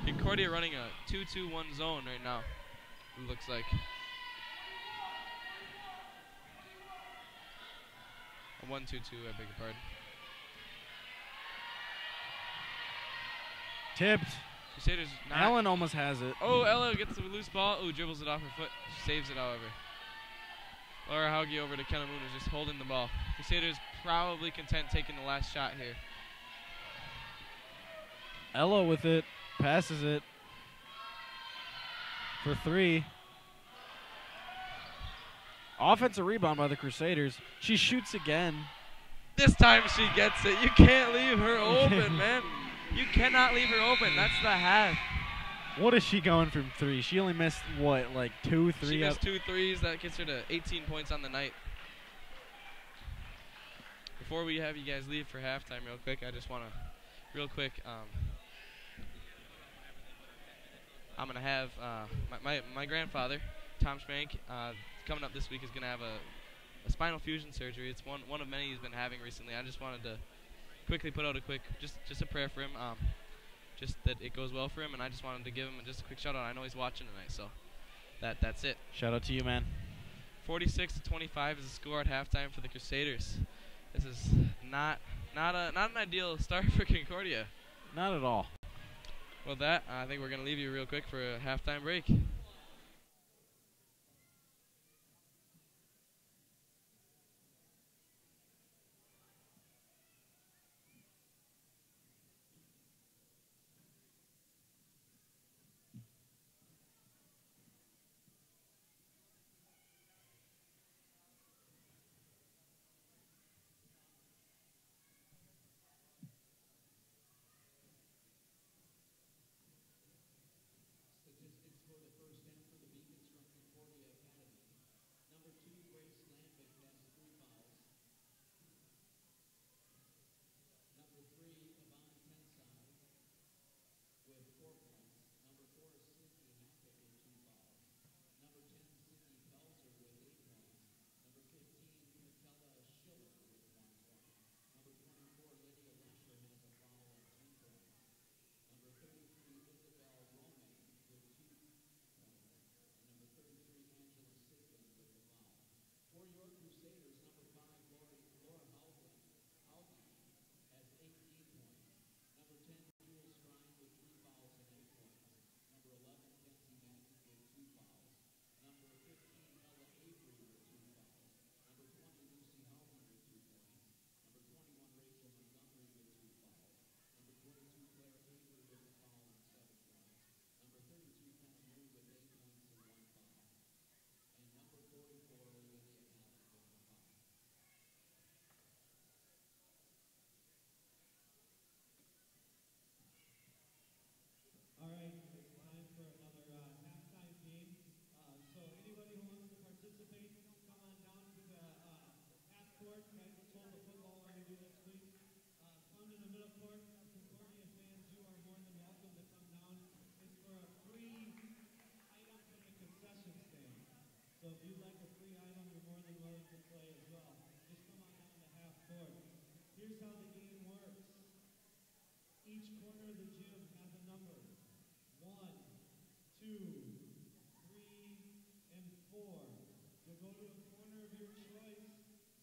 Concordia running a 2-2-1 zone right now, it looks like. A 1-2-2, I beg your pardon. Tipped. Crusaders not. Allen almost has it. Oh, Ella gets the loose ball. Oh, dribbles it off her foot. She saves it, however. Laura Hauge over to Kenamoon is just holding the ball. Crusaders probably content taking the last shot here. Ella with it. Passes it. For 3. Offensive rebound by the Crusaders. She shoots again. This time she gets it. You can't leave her open, man. You cannot leave her open. That's the half. What is she going from 3? She only missed, what, like 2, 3? She missed 2 threes. That gets her to 18 points on the night. Before we have you guys leave for halftime real quick, I just want to, I'm going to have my grandfather, Tom Schmank, coming up this week is going to have a spinal fusion surgery. It's one of many he's been having recently. I just wanted to quickly put out a quick, just a prayer for him. Just that it goes well for him, and I just wanted to give him just a quick shout out. I know he's watching tonight, so that's it. Shout out to you, man. 46-25 is the score at halftime for the Crusaders. This is not an ideal start for Concordia. Not at all. With that, I think we're going to leave you real quick for a halftime break. board. Here's how the game works. Each corner of the gym has a number. 1, 2, 3, and 4. You'll go to a corner of your choice.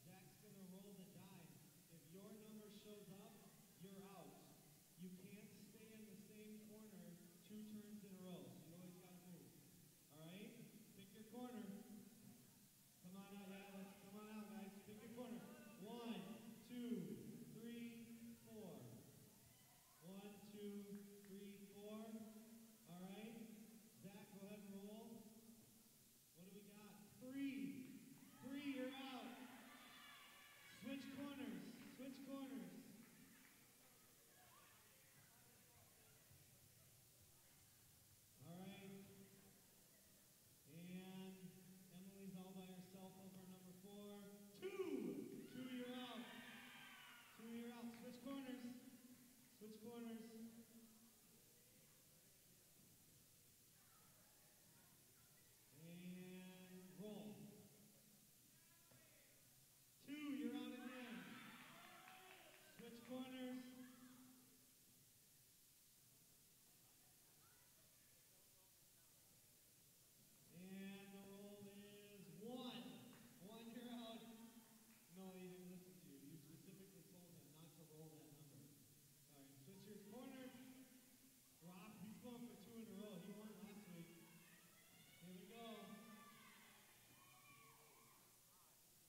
Zach's going to roll the die. If your number shows up, you're out. You can't stay in the same corner 2 turns in a row. So you always got to move. All right? Pick your corner. Come on out, yeah. Come on out, guys. Pick your corner. 1, 2, 3, 4. 1, 2, 3, 4. All right. Zach, go ahead and roll. What do we got? 3. 3, you're out. Switch corners. Switch corners. All right. And Emily's all by herself over number 4. 2. 2, you're out. 2, you're out. Switch corners. Switch corners. And roll. 2, you're out again. Switch corners. And the roll is 1. 1, you're out. No, he didn't listen to you. You specifically told him not to roll that number. All right, switch your corner. Rob, he's going for 2 in a row. He won last week. Here we go.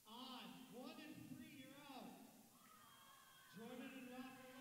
Odd. 1 and 3, you're out. Jordan and Rob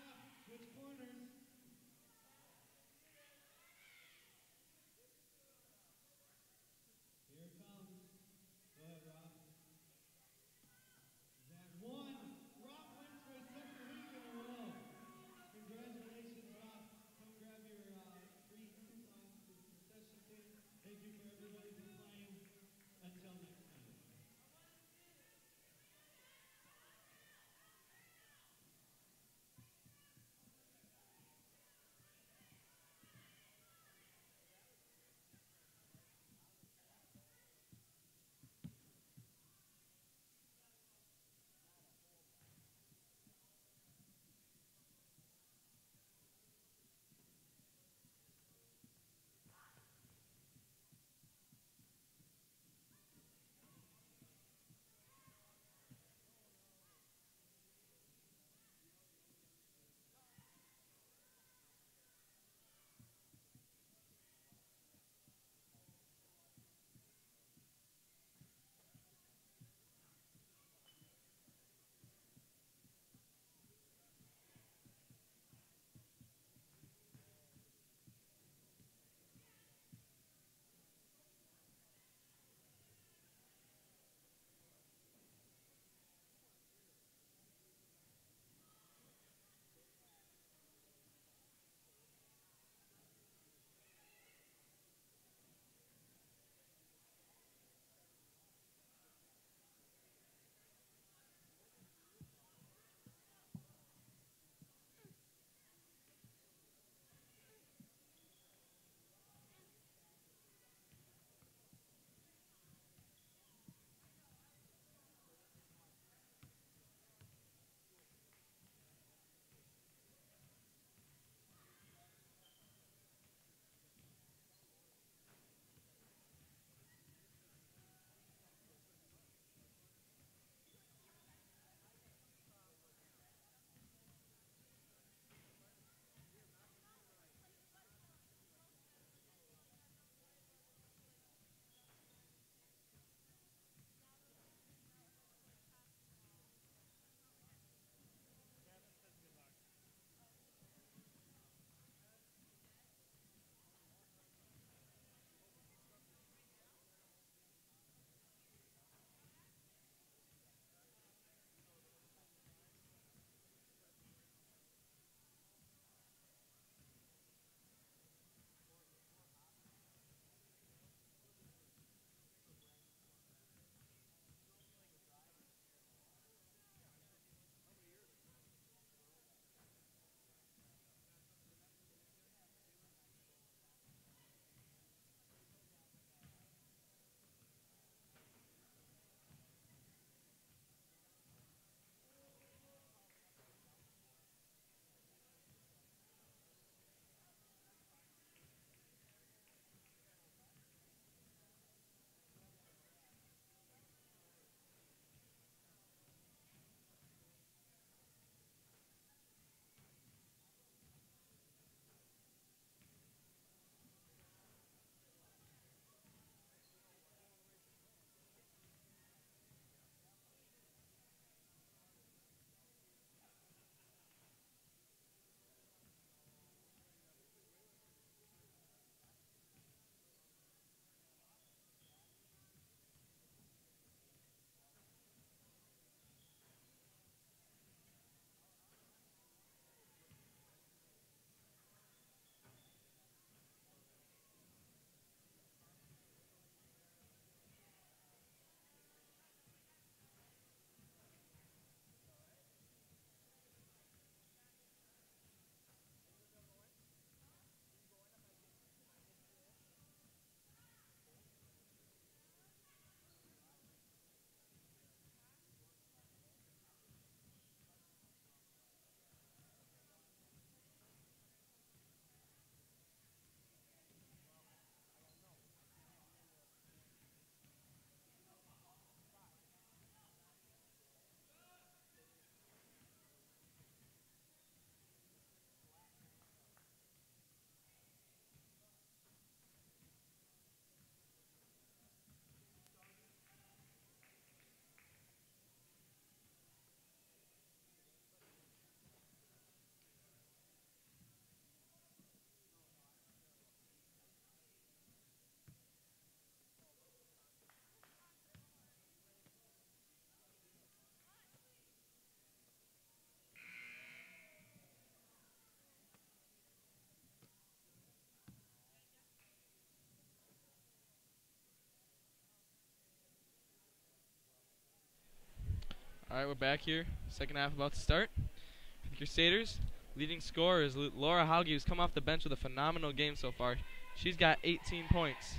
All right, we're back here. Second half about to start. For the Crusaders, leading scorer is Laura Hauge, who's come off the bench with a phenomenal game so far. She's got 18 points.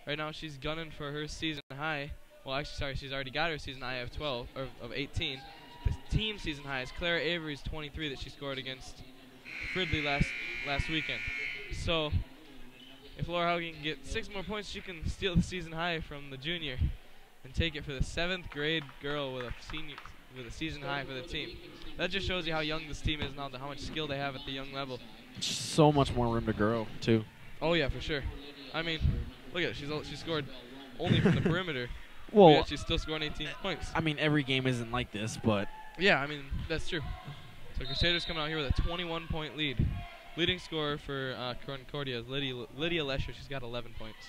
Right now, she's gunning for her season high. Well, actually, sorry, she's already got her season high of 12 or of 18. The team season high is Clara Avery's 23 that she scored against Fridley last weekend. So, if Laura Hauge can get 6 more points, she can steal the season high from the junior and take it for the 7th grade girl with a season high for the team. That just shows you how young this team is now, how much skill they have at the young level. So much more room to grow, too. Oh yeah, for sure. I mean, look at it. She scored only from the perimeter. Well, yet she's still scoring 18 points. I mean, every game isn't like this, but yeah, I mean that's true. So Crusaders coming out here with a 21-point lead. Leading scorer for Concordia is Lydia Lesher. She's got 11 points.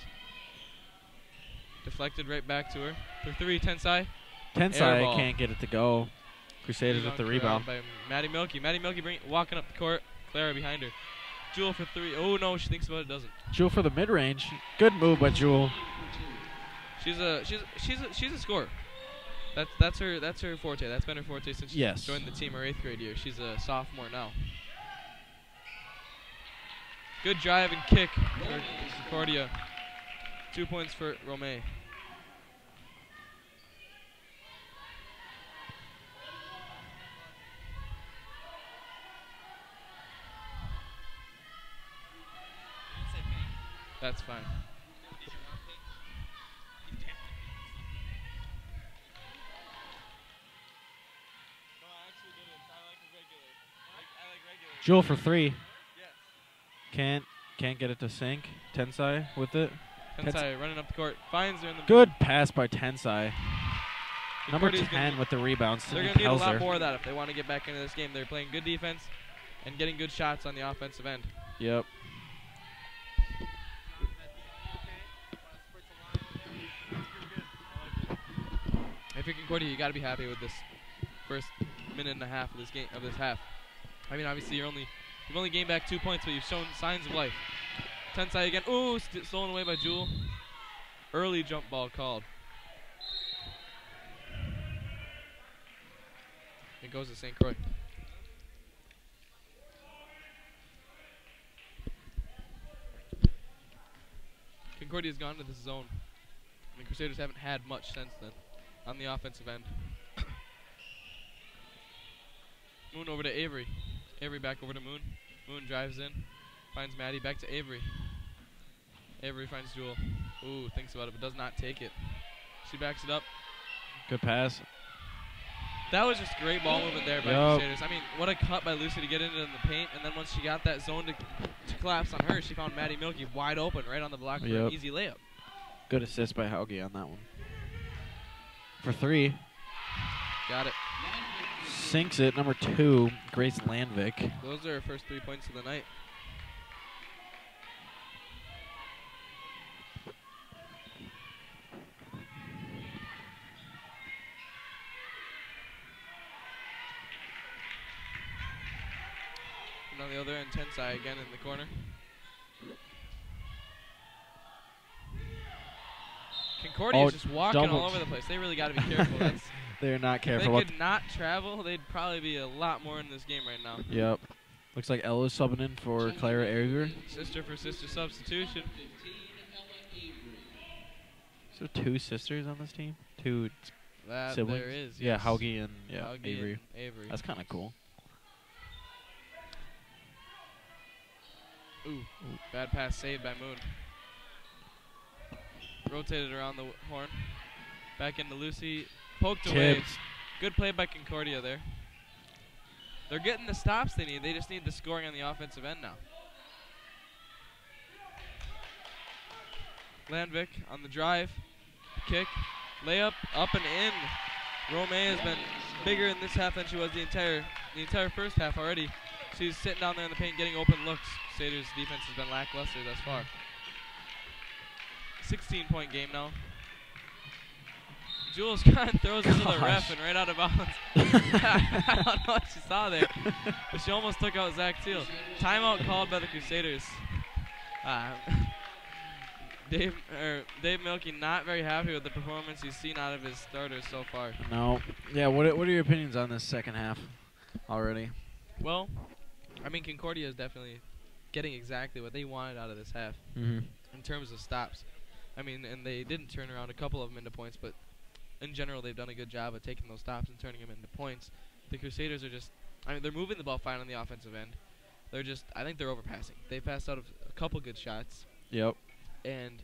Deflected right back to her. For 3, Tensai. Tensai can't get it to go. Crusaders with the rebound. By Maddie Milky. Maddie Milky walking up the court. Clara behind her. Jewel for 3. Oh no, she thinks about it, doesn't. Jewel for the mid-range. Good move by Jewel. She's a scorer. That's her forte. That's been her forte since she joined the team her 8th grade year. She's a sophomore now. Good drive and kick for Concordia. 2 points for Romay. That's fine. Jewel for 3. Can't get it to sink. Tensai with it. Tensai running up the court. Finds her in the good pass by Tensai. Number Concordia's 10 with the rebounds. They're going to need a lot more of that if they want to get back into this game. They're playing good defense and getting good shots on the offensive end. Yep. If you're Concordia, you got to be happy with this first minute and a half of this game, of this half. I mean, obviously you've only gained back 2 points, but you've shown signs of life. Tensai again. Ooh, stolen away by Jewel. Early jump ball called. It goes to St. Croix. Concordia's gone to this zone. The Crusaders haven't had much since then on the offensive end. Moon over to Avery. Avery back over to Moon. Moon drives in. Finds Maddie. Back to Avery. Avery finds Jewel. Ooh, thinks about it, but does not take it. She backs it up. Good pass. That was just great ball movement there by the Crusaders. I mean, what a cut by Lucy to get into the paint, and then once she got that zone to collapse on her, she found Maddie Milky wide open right on the block for an easy layup. Good assist by Hauge on that one. For 3. Got it. Sinks it. Number 2, Grace Landvik. Those are her first 3 points of the night. And on the other end, Tensai again in the corner. Concordia is just walking all over the place. They really got to be careful. They're not careful. If they could not travel, they'd probably be a lot more in this game right now. Yep. Looks like Ella's subbing in for Clara Avery. Sister for sister substitution. So 2 sisters on this team? 2 siblings? There is, yeah, yes. Hauge and Hauge Avery. And Avery. That's kind of cool. Ooh, bad pass saved by Moon. Rotated around the horn. Back into Lucy. Poked away. Good play by Concordia there. They're getting the stops they need. They just need the scoring on the offensive end now. Landvik on the drive. Kick. Layup. Up and in. Romay has been bigger in this half than she was the entire first half already. She's sitting down there in the paint getting open looks. Crusaders' defense has been lackluster thus far. 16-point game now. Jules kind of throws it to the ref and right out of bounds. I don't know what she saw there, but she almost took out Zach Teal. Timeout called by the Crusaders. Dave Milky not very happy with the performance he's seen out of his starters so far. No. Yeah, what are your opinions on this second half already? Well, I mean, Concordia is definitely getting exactly what they wanted out of this half Mm-hmm. in terms of stops. I mean, and they didn't turn around a couple of them into points, but in general, they've done a good job of taking those stops and turning them into points. The Crusaders are just, I mean, they're moving the ball fine on the offensive end. They're just, I think they're overpassing. They passed out of a couple good shots. Yep. And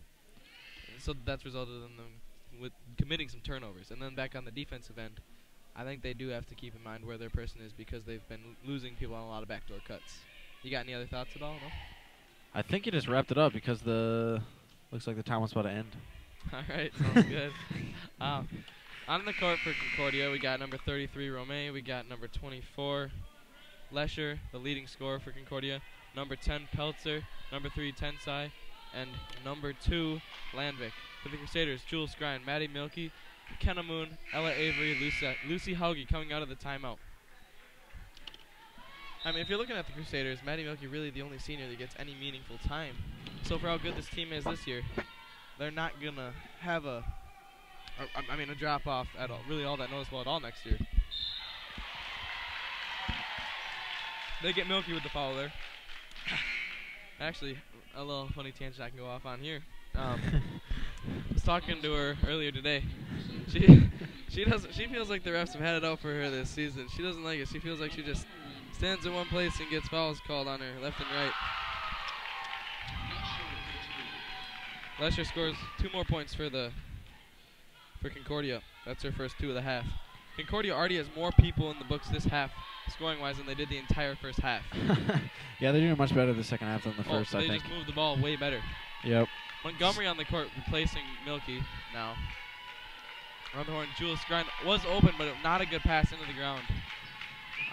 so that's resulted in them with committing some turnovers. And then back on the defensive end, I think they do have to keep in mind where their person is because they've been losing people on a lot of backdoor cuts. You got any other thoughts at all? No? I think you just wrapped it up because looks like the time was about to end. All right, sounds good. On the court for Concordia, we got number 33, Romay. We got number 24, Lesher, the leading scorer for Concordia. Number 10, Peltzer. Number 3, Tensai. And number 2, Landvik. For the Crusaders, Jules Skrine, Maddie Milky, Kenna Moon, Ella Avery, Lucy Hauge coming out of the timeout. I mean, if you're looking at the Crusaders, Maddie Milky really the only senior that gets any meaningful time. So for how good this team is this year, they're not going to have a drop-off at all, really all that noticeable at all next year. They get Milky with the foul there. Actually, a little funny tangent I can go off on here. I was talking to her earlier today. She feels like the refs have had it out for her this season. She doesn't like it. She feels like she just stands in one place and gets fouls called on her left and right. Lesher scores 2 more points for Concordia. That's her first 2 of the half. Concordia already has more people in the books this half, scoring-wise, than they did the entire first half. Yeah, they're doing much better the second half than the first, I think. They just moved the ball way better. Yep. Montgomery on the court replacing Milky now. Around the horn, Jules Skrine was open, but not a good pass into the ground.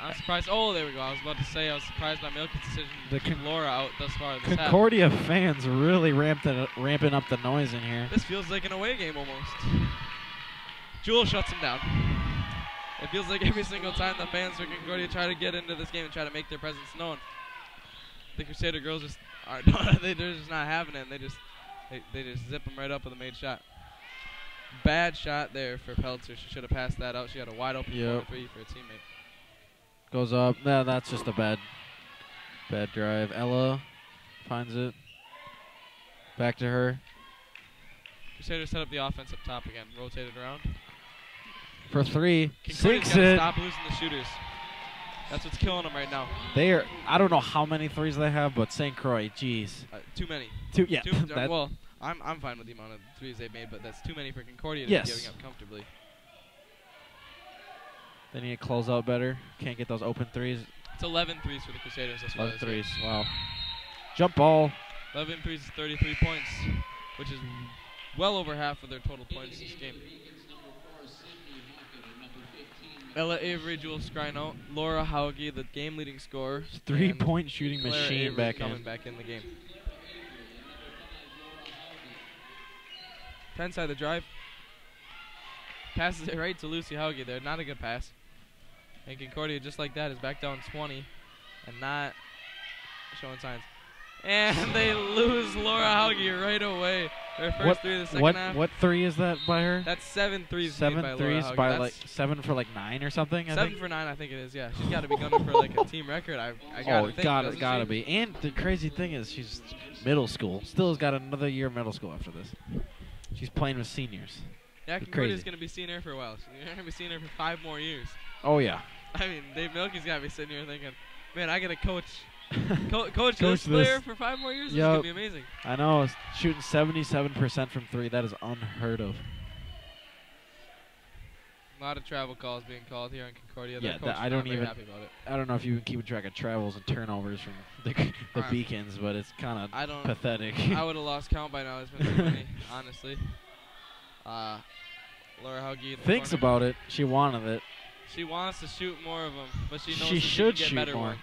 I'm surprised. Oh, there we go. I was about to say I was surprised by Milky's decision to keep Laura out thus far this half. Concordia fans really ramping up the noise in here. This feels like an away game almost. Jules shuts him down. It feels like every single time the fans for Concordia try to get into this game and try to make their presence known, the Crusader girls just are they're just not having it. And they just zip them right up with a made shot. Bad shot there for Peltzer. She should have passed that out. She had a wide open 4-3 for a teammate. Goes up. No, that's just a bad drive. Ella finds it. Back to her. Crusaders set up the offense up top again. Rotated around. For 3. Concordia's Sinks gotta it. stop losing the shooters. That's what's killing them right now. I don't know how many threes they have, but St. Croix, jeez. Too many. Yeah. Well, I'm fine with the amount of threes they've made, but that's too many for Concordia to Yes. be giving up comfortably. They need to close out better. Can't get those open threes. It's 11 threes for the Crusaders this far. 11 threes. Wow. Jump ball. 11 threes is 33 points, which is well over half of their total points this game. Ella Avery, Jules Skrine, Laura Hauge, the game-leading scorer. 3-point shooting Claire machine Avery coming back in the game. Tensai the drive. Passes it right to Lucy Hauge there. Not a good pass. And Concordia, just like that, is back down 20 and not showing signs. And they lose Laura Hauge right away. Their first 3 of the second half. What 3 is that by her? That's 7 threes. 7 by threes Laura Hauge. by That's like 7 for like 9 or something. 7 for 9, I think it is. Yeah, she's got to be gunning for like a team record. I gotta think, gotta be. And the crazy thing is, she's middle school. Still has got another year of middle school after this. She's playing with seniors. Yeah, Concordia's gonna be seeing her for a while. You're gonna be seeing her for 5 more years. Oh yeah. I mean, Dave Milky's gotta be sitting here thinking, man, I gotta coach this player for 5 more years. This is gonna be amazing. I know, shooting 77% from 3. That is unheard of. A lot of travel calls being called here in Concordia. Yeah, I don't even happy about it. I don't know if you can keep track of travels and turnovers from the Beacons, but it's kind of pathetic. I would have lost count by now. There's been too many, honestly. Laura Hauge thinks about it. She wanted it. She wants to shoot more of them, but she knows she should she can shoot get better more. ones.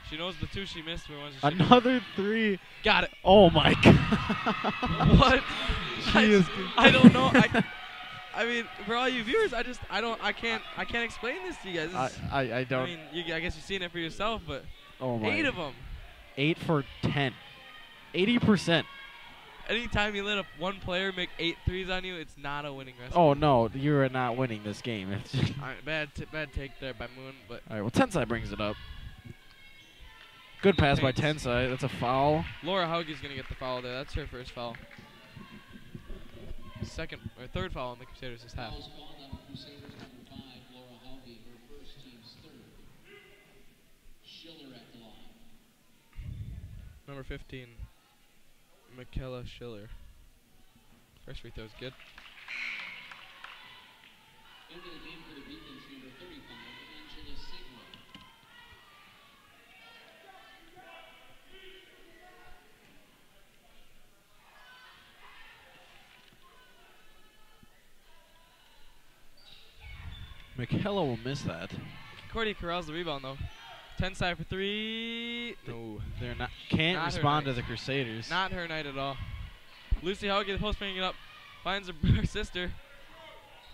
She knows the 2 she missed were ones she Another 3. Got it. Oh my god. What? I don't know. I mean, for all you viewers, I can't explain this to you guys. I don't. I mean, I guess you've seen it for yourself, but oh my 8 of them. 8 for 10. 80%. anytime you let one player make 8 threes on you, it's not a winning recipe. Oh, no, you're not winning this game. It's just All right, bad take there by Moon, but all right, well, Tensai brings it up. Good pass by Thanks. Tensai. That's a foul. Laura Haugie's going to get the foul there. That's her first foul. Third foul on the Crusaders this half. Fouls called on Crusaders number 5, Laura Hauge, her first, team's third. Schiller at the line. Number 15, Michaela Schiller. First free throw's good. Into the game for the Beacons, number 35, Angela Sigma. Michaela will miss that. Concordia corrals the rebound, though. Tensai for 3. No. They're not can't Not her respond to night. the Crusaders. Not her night at all. Lucy Hauge, the post bringing it up. Finds her sister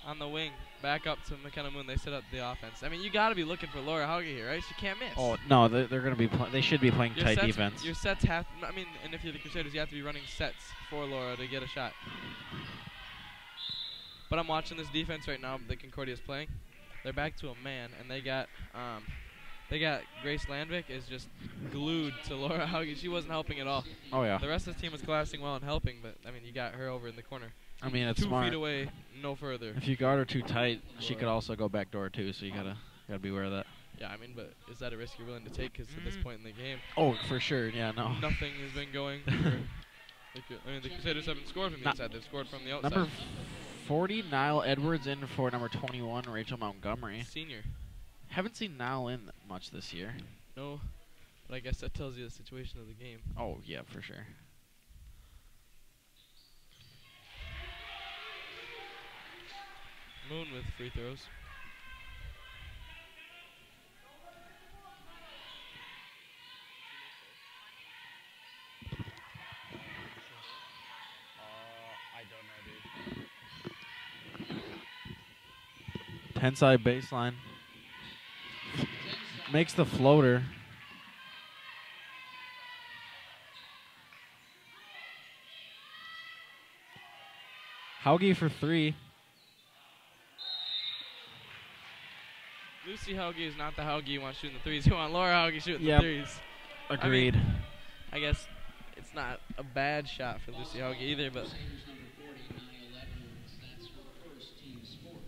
on the wing. Back up to McKenna Moon. They set up the offense. I mean, you got to be looking for Laura Hauge here, right? She can't miss. Oh no, they're going to be. They should be playing Your tight sets- defense. Your sets have. I mean, and if you're the Crusaders, you have to be running sets for Laura to get a shot. But I'm watching this defense right now that Concordia's playing. They're back to a man, and they got Grace Landvik is just glued to Laura Hauge. She wasn't helping at all. Oh yeah. The rest of the team was collapsing well and helping, but I mean, you got her over in the corner. I mean, it's 2 smart. feet away, no further. If you guard her too tight, she could also go back door too. So you gotta be aware of that. Yeah, I mean, but is that a risk you're willing to take? Because at this point in the game, Oh, for sure. Yeah, no. nothing has been going. The Crusaders haven't scored from the inside; they've scored from the outside. Number 40, Niall Edwards in for number 21, Rachel Montgomery. Senior, Haven't seen Niall in much this year. no, but I guess that tells you the situation of the game. Oh yeah, for sure. Moon with free throws. Tensai baseline. Makes the floater. Hauge for 3. Lucy Hauge is not the Hauge you want shooting the threes. You want Laura Hauge shooting Yep. the threes. Agreed. I guess it's not a bad shot for Lucy Hauge either, but Crusaders number 40, Niall Edwards. That's her first, team's fourth.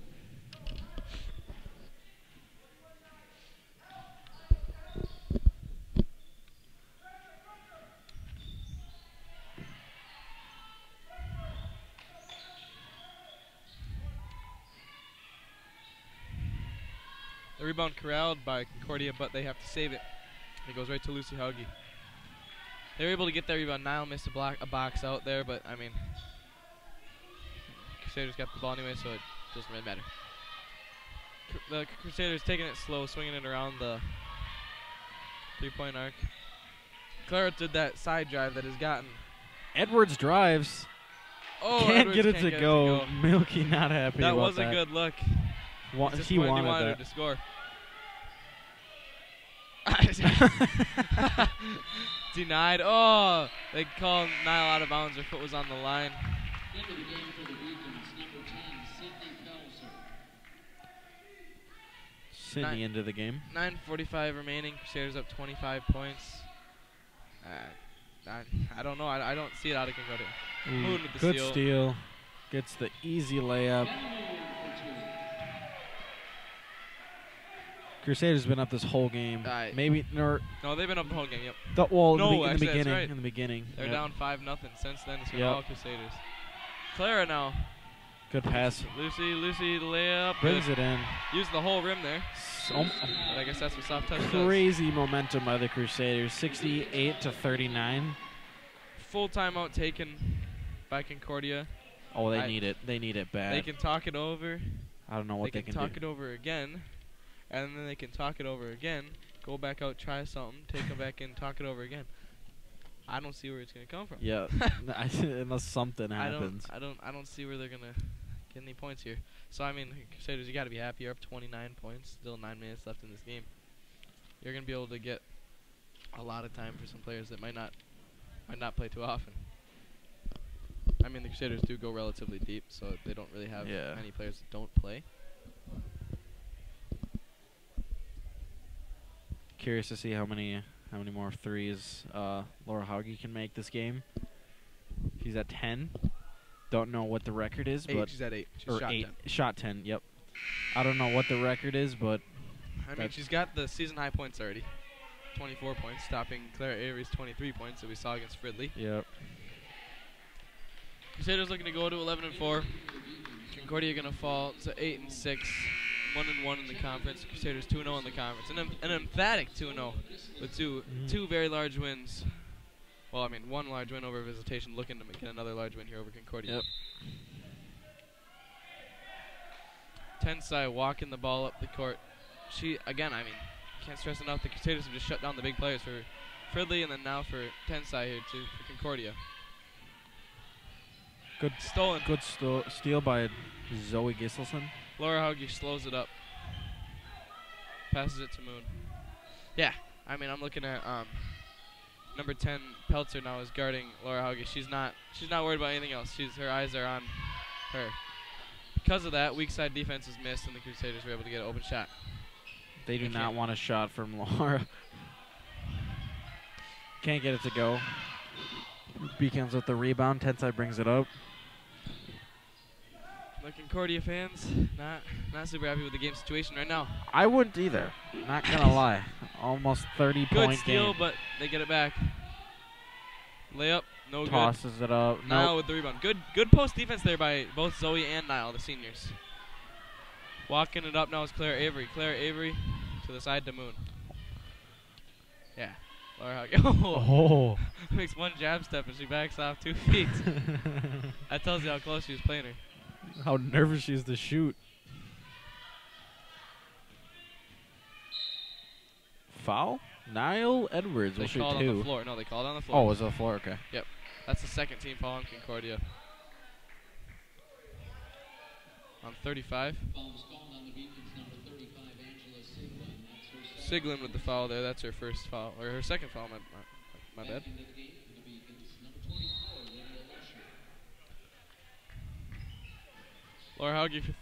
the rebound corralled by Concordia, but they have to save it. It goes right to Lucy Hauge. They were able to get that rebound. Niall missed a box out there, but I mean, Crusaders got the ball anyway, so it doesn't really matter. The Crusaders taking it slow, swinging it around the 3-point arc. Clara did that side drive that has gotten. Edwards drives. Oh, Can't Edwards get it can't to get go. Milky not happy That about was that. a good look. Just He wanted her that. to score. Denied. Oh, they called Niall out of bounds. Her foot was on the line. Into the game for the Beacons, number 10, Sydney Felser. Sydney into the game. 9:45 remaining. Crusaders up 25 points. I don't know. I don't see it out of Concordia. Moon with the Good steal. steal. Gets the easy layup. Crusaders been up this whole game. Maybe No, they've been up the whole game. Yep. in No, the actually, that's beginning. right. In the beginning. They're Yep. down 5-0 since then. It's been Yep. all Crusaders. Clara now. Good pass. Lucy layup. Brings Good. it in. Used the whole rim there. But But I guess that's what soft touch does. crazy momentum by the Crusaders. 68-39. Full timeout taken by Concordia. Oh, they need it. They need it bad. They can talk it over. I don't know what They they can can talk do. it over again. And then they can talk it over again. Go back out, try something, take them back in, talk it over again. I don't see where it's gonna come from. Yeah, unless something happens. I don't see where they're gonna get any points here. So I mean, Crusaders, you got to be happy. You're up 29 points. Still 9 minutes left in this game. You're gonna be able to get a lot of time for some players that might not play too often. I mean, the Crusaders do go relatively deep, so they don't really have many players that don't play. Curious to see how many more threes Laura Hauge can make this game. She's at 10. Don't know what the record is, 8, but she's at 8. She's or shot 8. 10. Shot 10. Yep. I don't know what the record is, but I mean, she's got the season high points already. 24 points, stopping Claire Avery's 23 points that we saw against Fridley. yep. Crusaders looking to go to 11-4. Concordia gonna fall to 8-6. 1-1 in the conference. Crusaders 2-0 in the conference. An emphatic 2-0 with two very large wins. Well, I mean, one large win over Visitation, looking to get another large win here over Concordia. Yep. Tensai walking the ball up the court. She, again, I mean, can't stress enough, the Crusaders have just shut down the big players for Fridley and then now for Tensai here too, for Concordia. Good stolen. Good steal by Zoe Giselson. Laura Hauge slows it up. Passes it to Moon. Yeah, I mean, I'm looking at number 10 Peltzer now is guarding Laura Hauge. She's not worried about anything else. Her eyes are on her. Because of that, weak side defense is missed, and the Crusaders were able to get an open shot. They do not want a shot from Laura. Can't get it to go. Beacons with the rebound. Tensai brings it up. The Concordia fans not super happy with the game situation right now. I wouldn't either. Not gonna lie. Almost 30-point game. Good steal, but they get it back. Layup, no good. Tosses it up. Niall with the rebound. Good post defense there by both Zoe and Niall, the seniors. Walking it up now is Claire Avery. Claire Avery to the side to Moon. Yeah. Laura Hauge. Oh. Makes one jab step and she backs off 2 feet. That tells you how close she was playing her. How nervous she is to shoot. Foul? Niall Edwards They will shoot called 2. on the floor. No, they called on the floor. Oh, it was on the floor? Okay. Yep. That's the second team foul on Concordia. On 35. Siglin with the foul there. That's her first foul. Or her second foul, my bad. Laura Hauge for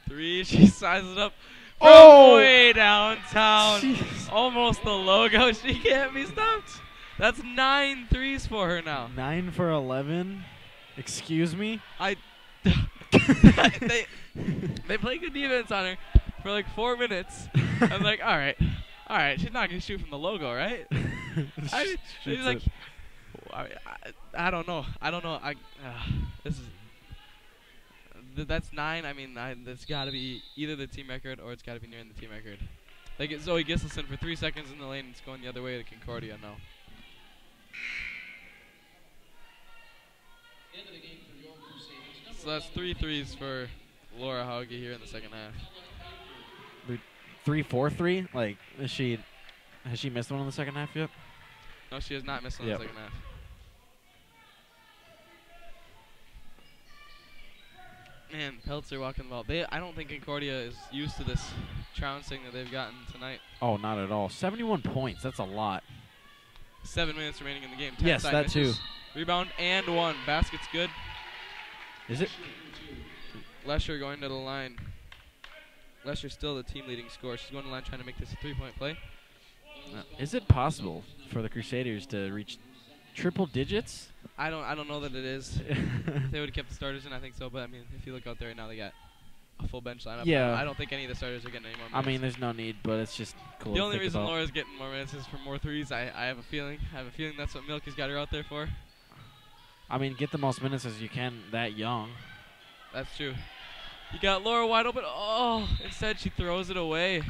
3. She sizes it up from way downtown. Jeez. Almost the logo. She can't be stopped. That's 9 threes for her now. 9 for 11. Excuse me? They play good defense on her for like 4 minutes. I'm like, all right, she's not gonna shoot from the logo, right? She's like, I don't know. This is that's 9. I mean, that's got to be either the team record or it's got to be near the team record. They get Zoe Giselson for 3 seconds in the lane. It's going the other way to Concordia now. So that's 3 threes for Laura Hauge here in the second half. 3-4-3? Like, has she missed one in the second half yet? No, she has not missed one in the second half. Man, Peltzer walking the ball. I don't think Concordia is used to this trouncing that they've gotten tonight. Oh, not at all. 71 points. That's a lot. 7 minutes remaining in the game. Yes, that too. Rebound and 1. Basket's good. Is it? Lesher going to the line. Lesher's still the team leading scorer. She's going to the line trying to make this a 3-point play. Is it possible for the Crusaders to reach triple digits? I don't know that it is. If they would have kept the starters in, I think so. But I mean, if you look out there right now, they got a full bench lineup. Yeah. I don't think any of the starters are getting any more minutes. I mean, there's no need, but it's just cool. The only reason Laura's getting more minutes is for more threes. I have a feeling. That's what Milky's got her out there for. I mean, get the most minutes as you can that young. That's true. You got Laura wide open. Oh, instead she throws it away.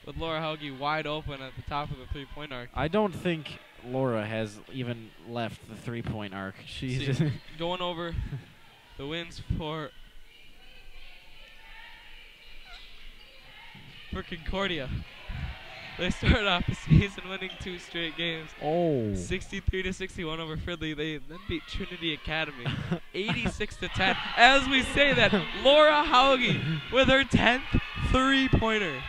With Laura Hauge wide open at the top of the 3-point arc. I don't think Laura has even left the 3-point arc. She's going over the wins for Concordia. They started off the season winning 2 straight games. 63-61 over Fridley. They then beat Trinity Academy 86-10. As we say that, Laura Hauge with her 10th 3-pointer.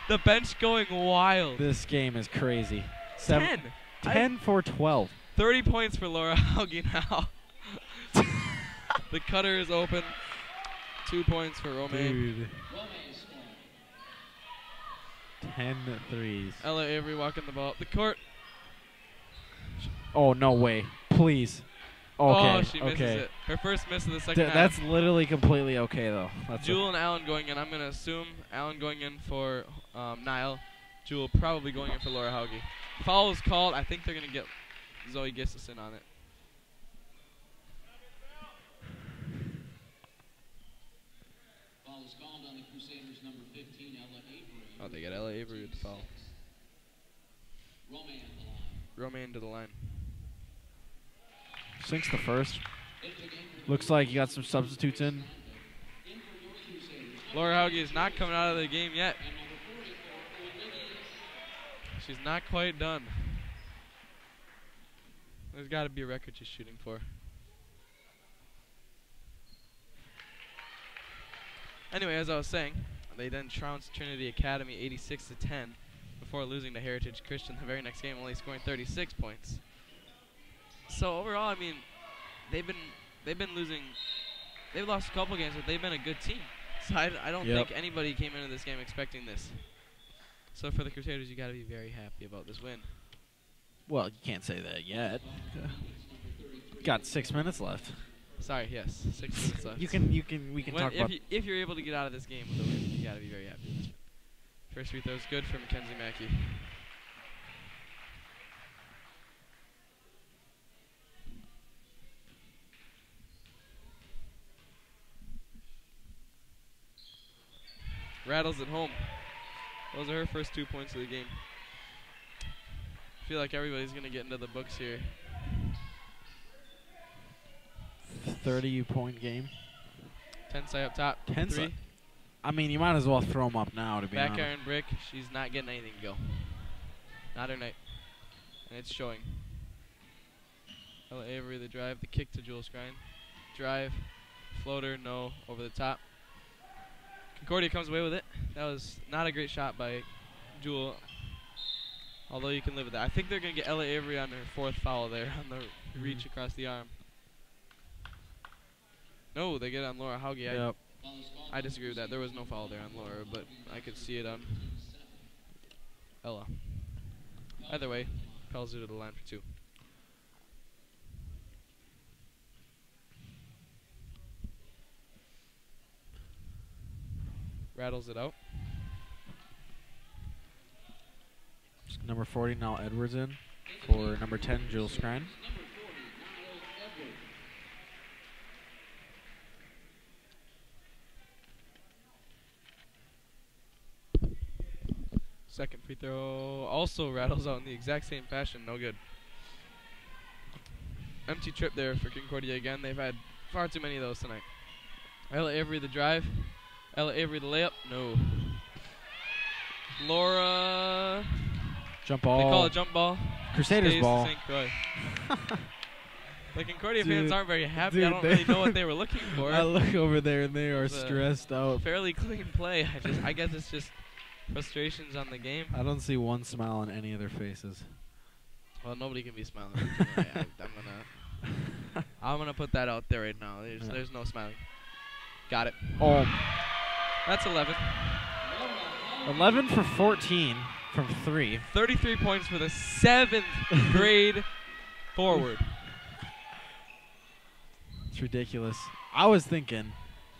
The bench going wild. This game is crazy. 10 for 12. 30 points for Laura Hauge now. The cutter is open. 2 points for Romaine. Dude. Romaine scoring. 10 threes. Ella Avery walking the ball up the court. Oh, no way. Please. Okay. Oh, she misses okay. it. Her first miss of the second half. That's literally completely okay, though. That's Jewel and Allen going in. I'm going to assume Allen going in for Niall. Jewel probably going in for Laura Hauge. Foul is called. I think they're going to get Zoe Gustafson on it. Foul is called on the Crusaders, number 15, Ella Avery. Oh, they got Ella Avery with the foul. Romaine at the line. Romaine to the line. Sinks the first. Into the game for Looks like you got some substitutes in. in for your Crusaders. Laura Hauge is not coming out of the game yet. And number 44, Olivia. She's not quite done. There's got to be a record she's shooting for. Anyway, as I was saying, they then trounced Trinity Academy 86-10 before losing to Heritage Christian the very next game, only scoring 36 points. So overall, I mean, they've been losing. They've lost a couple games, but they've been a good team. So I don't Yep. think anybody came into this game expecting this. So for the Crusaders, you got to be very happy about this win. Well, you can't say that yet. Got 6 minutes left. Sorry, yes, 6 minutes left. We can talk about. If you're able to get out of this game with a win, you got to be very happy with this win. First free throw is good for Mackenzie Mackey. Rattles at home. Those are her first 2 points of the game. I feel like everybody's going to get into the books here. 30-point game. Tensai up top. Tensai. Three. I mean, you might as well throw them up now, to be Back honest. iron brick. She's not getting anything to go. Not her night. And it's showing. Ella Avery the drive. The kick to Jewel Scrine. Drive. Floater. No. Over the top. Concordia comes away with it. That was not a great shot by Jewel. Although you can live with that. I think they're going to get Ella Avery on her fourth foul there on the reach across the arm. No, they get it on Laura Hauge. Yep. I disagree with that. There was no foul there on Laura, but I could see it on Ella. Either way, Pell's to the line for 2. Rattles it out. Number 40, now Edwards in for number 10, Jill Scrine. Second free throw also rattles out in the exact same fashion. No good. Empty trip there for Concordia again. They've had far too many of those tonight. Ella Avery the drive. Ella Avery the layup. No. Laura. Jump ball. They call it jump ball. Crusaders Stays to ball. St. Croix. The Concordia Dude, fans aren't very happy. dude, I don't really know what they were looking for. I look over there and they are It's a stressed out. Fairly clean play. I guess it's just frustrations on the game. I don't see one smile on any of their faces. Well, nobody can be smiling. I'm gonna put that out there right now. There's no smiling. Got it. Oh, That's 11. 11 for 14 from 3. 33 points for the 7th grade forward. It's ridiculous. I was thinking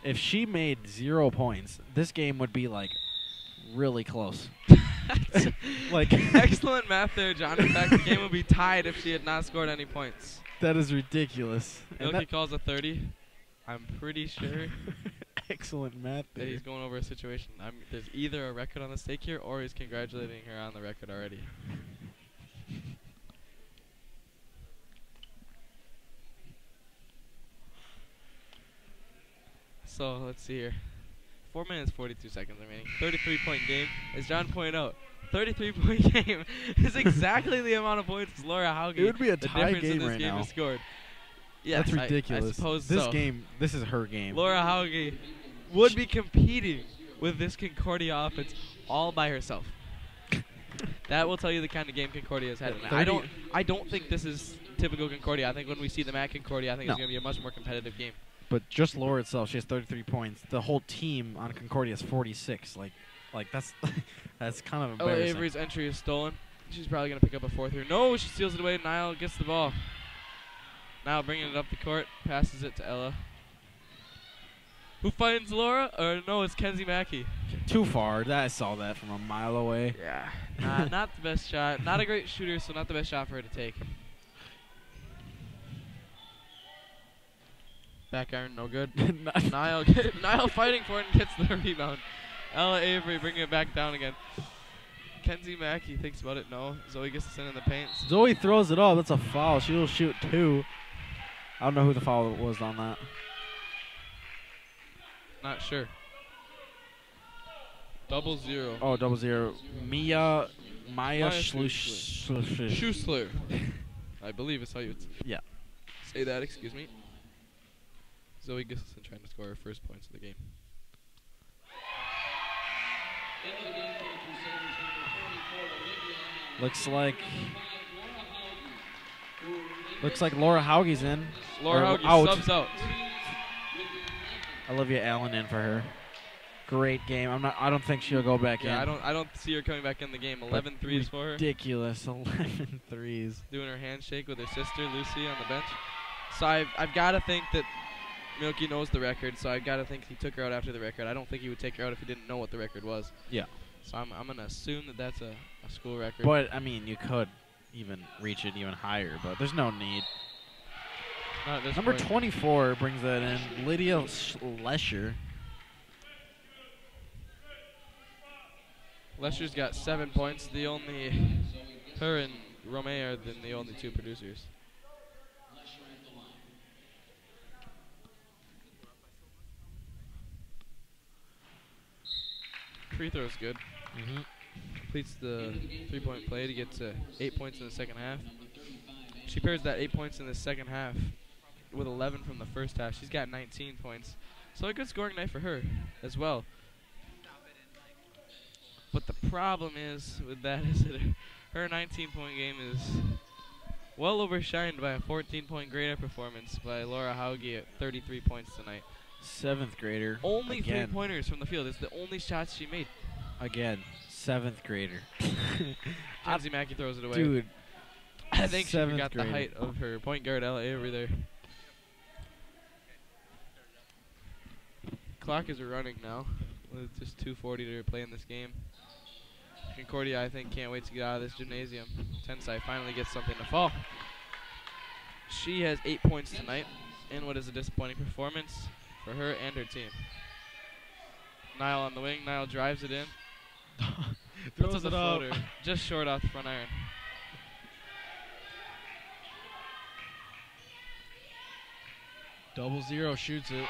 if she made 0 points, this game would be like really close. Like Excellent math there, John. In fact, the game would be tied if she had not scored any points. that is ridiculous. And Ilke calls a 30. I'm pretty sure excellent math that there. he's going over a situation. There's either a record on the stake here, or he's congratulating her on the record already. So let's see here. 4 minutes 42 seconds remaining. 33-point game. As John pointed out, 33-point game is exactly the amount of points as Laura Hauge. It would be a the tie difference in game this right game now. is scored. Yes, That's ridiculous. I suppose this so. game, this is her game. Laura Hauge would be competing with this Concordia offense all by herself. That will tell you the kind of game Concordia has had. Yeah, I don't think this is typical Concordia. I think when we see them at Concordia, I think No. it's going to be a much more competitive game. But just Laura itself, she has 33 points. The whole team on Concordia has 46. Like that's that's kind of Ella embarrassing. Avery's entry is stolen. She's probably going to pick up a fourth here. No, she steals it away. Niall gets the ball. Niall bringing it up the court. Passes it to Ella. Who finds Laura? Or no, it's Kenzie Mackey. Too far. I saw that from a mile away. Yeah. Not the best shot. Not a great shooter, so not the best shot for her to take. Back iron, no good. Niall fighting for it and gets the rebound. Ella Avery bringing it back down again. Kenzie Mackey thinks about it. No. Zoe gets to send in the paint. Zoe throws it up. That's a foul. She'll shoot 2. I don't know who the foul was on that. Not sure. 0-0. Oh, 0-0. Maya Schussler. I believe is how you would say that. Excuse me. Zoe Gustafson trying to score her first points of the game. Into the game for the Crusaders, number 44, Olivia Allen. Looks like Laura Haugie's in. Laura Haugie subs out. Olivia Allen in for her. Great game. I don't think she'll go back in. I don't see her coming back in the game. 11 threes for her. Ridiculous. 11 threes. Doing her handshake with her sister Lucy on the bench. So I've got to think that Milky knows the record, so I've got to think he took her out after the record. I don't think he would take her out if he didn't know what the record was. Yeah. So I'm going to assume that that's a school record. But, I mean, you could even reach it even higher, but there's no need. Not at this Number point. 24 brings that in. Lydia Lesher. Lesher's got 7 points. Her and Romeo are the only 2 producers. Free throw's good. Completes the 3-point play to get to 8 points in the second half. She pairs that 8 points in the second half with 11 from the first half. She's got 19 points. So a good scoring night for her as well. But the problem is with that is that her 19-point game is well overshined by a 14-point grade performance by Laura Haugie at 33 points tonight. 7th grader. Only 3-pointers from the field. It's the only shots she made. Again, 7th grader. Kenzie Mackey throws it away. Dude, I think she 7th forgot the grader. height of her point guard, Ella Avery there. Clock is running now with just 2:40 to play in this game. Concordia, I think, can't wait to get out of this gymnasium. Tensai finally gets something to fall. She has 8 points tonight in what is a disappointing performance for her and her team. Niall on the wing. Niall drives it in. Puts up the floater. Just short off the front iron. Double zero shoots it.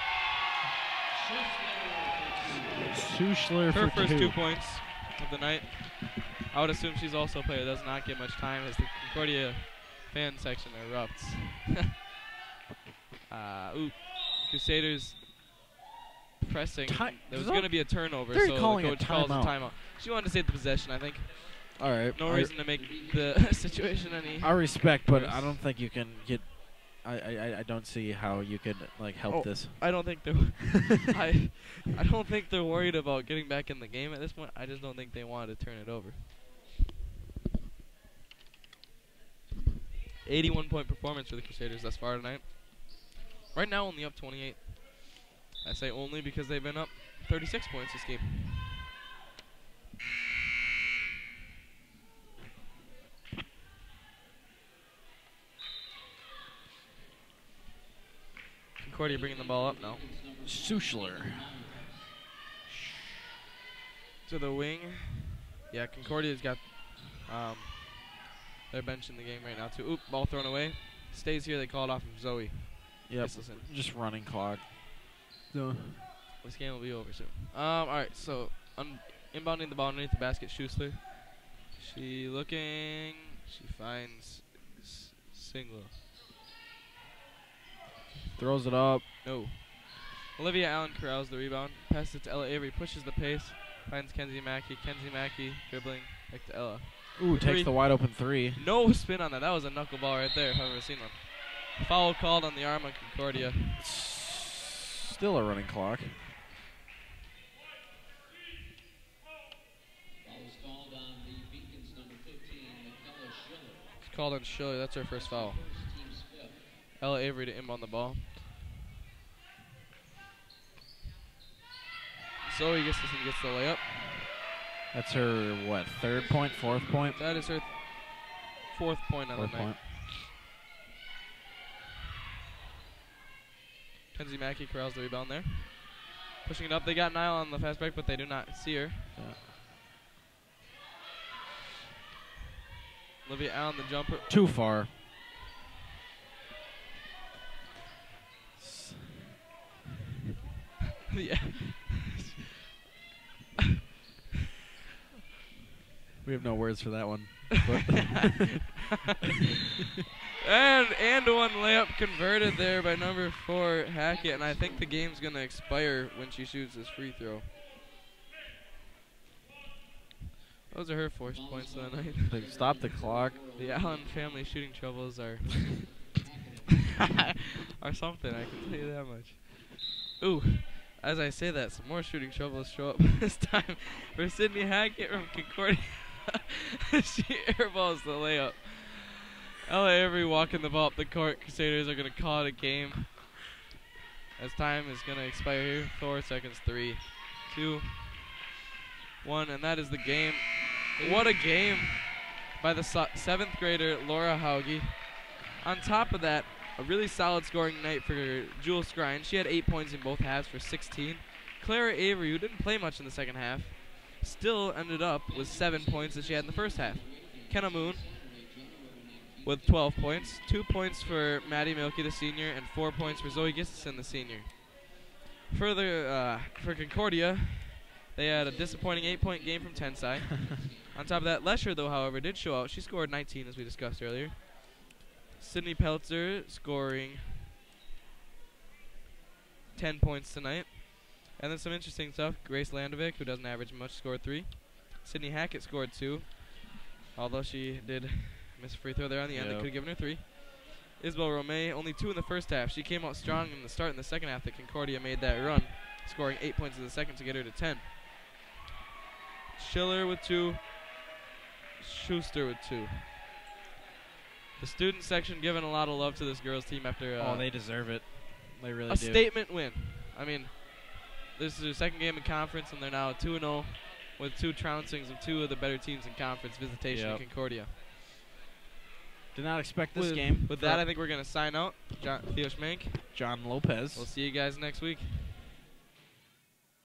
Schussler Her for first 2. 2 points of the night. I would assume she's also a player. Does not get much time as the Concordia fan section erupts. Crusaders pressing. There was going to be a turnover, so the coach calls a timeout. She wanted to save the possession, I think. All right. No reason to make the situation any. I respect, but I don't think you can get. I don't see how you could help this. I don't think they're. I don't think they're worried about getting back in the game at this point. I just don't think they wanted to turn it over. 81-point performance for the Crusaders thus far tonight. Right now, only up 28. I say only because they've been up 36 points this game. Concordia bringing the ball up now. Schussler. To the wing. Yeah, Concordia's got their bench in the game right now too. Oop, ball thrown away. Stays here, they call it off of Zoe. Yep, just running clock. This game will be over soon. Alright, so inbounding the ball underneath the basket, Schussler. She looking, she finds Singla. Throws it up. No. Olivia Allen corrals the rebound. Passes it to Ella Avery. Pushes the pace. Finds Kenzie Mackey. Kenzie Mackey dribbling back to Ella. Ooh, takes the wide open 3. No spin on that. That was a knuckleball right there if I've ever seen one. Foul called on the arm of Concordia. Still a running clock. Foul is called on the Beacons number 15, Michaela Schiller. It's called on Schiller. That's her first foul. First, team's fifth. Ella Avery to inbound the ball. Zoe gets the layup. That's her, what, third point, fourth point? That is her fourth point on the night. Kenzie Mackey corrals the rebound there. Pushing it up. They got Niall on the fast break, but they do not see her. Yeah. Olivia Allen, the jumper. Too far. Yeah. We have no words for that one. and one layup converted there by number 4 Hackett, and I think the game's gonna expire when she shoots this free throw. Those are her first points of the night. They stopped the clock. The Allen family shooting troubles are are something, I can tell you that much. Ooh, as I say that, some more shooting troubles show up this time for Sydney Hackett from Concordia. She airballs the layup. Ella Avery walking the ball up the court. Crusaders are going to call it a game as time is going to expire here. 4 seconds. 3, 2, 1, and that is the game. What a game by the 7th grader Laura Hauge. On top of that, a really solid scoring night for Jewel Skrine. She had 8 points in both halves for 16. Clara Avery, who didn't play much in the second half, still ended up with 7 points that she had in the first half. Kenna Moon with 12 points. 2 points for Maddie Milky, the senior, and 4 points for Zoe Gustafson, the senior. Further, for Concordia, they had a disappointing 8-point game from Tensai. On top of that, Lesher, though, however, did show out. She scored 19, as we discussed earlier. Sydney Peltzer scoring 10 points tonight. And then some interesting stuff. Grace Landovic, who doesn't average much, scored 3. Sydney Hackett scored 2, although she did miss a free throw there on the end. That could have given her 3. Isabel Romay, only 2 in the first half. She came out strong in the start in the second half that Concordia made that run, scoring 8 points in the second to get her to 10. Schiller with 2. Schuster with 2. The student section giving a lot of love to this girls team after they deserve it. They really a do. statement win. I mean, this is their second game in conference, and they're now 2-0 with 2 trouncings of 2 of the better teams in conference, Visitation and Concordia. Did not expect this game. With that, I think we're going to sign out. Theo Schmank. John Lopez. We'll see you guys next week.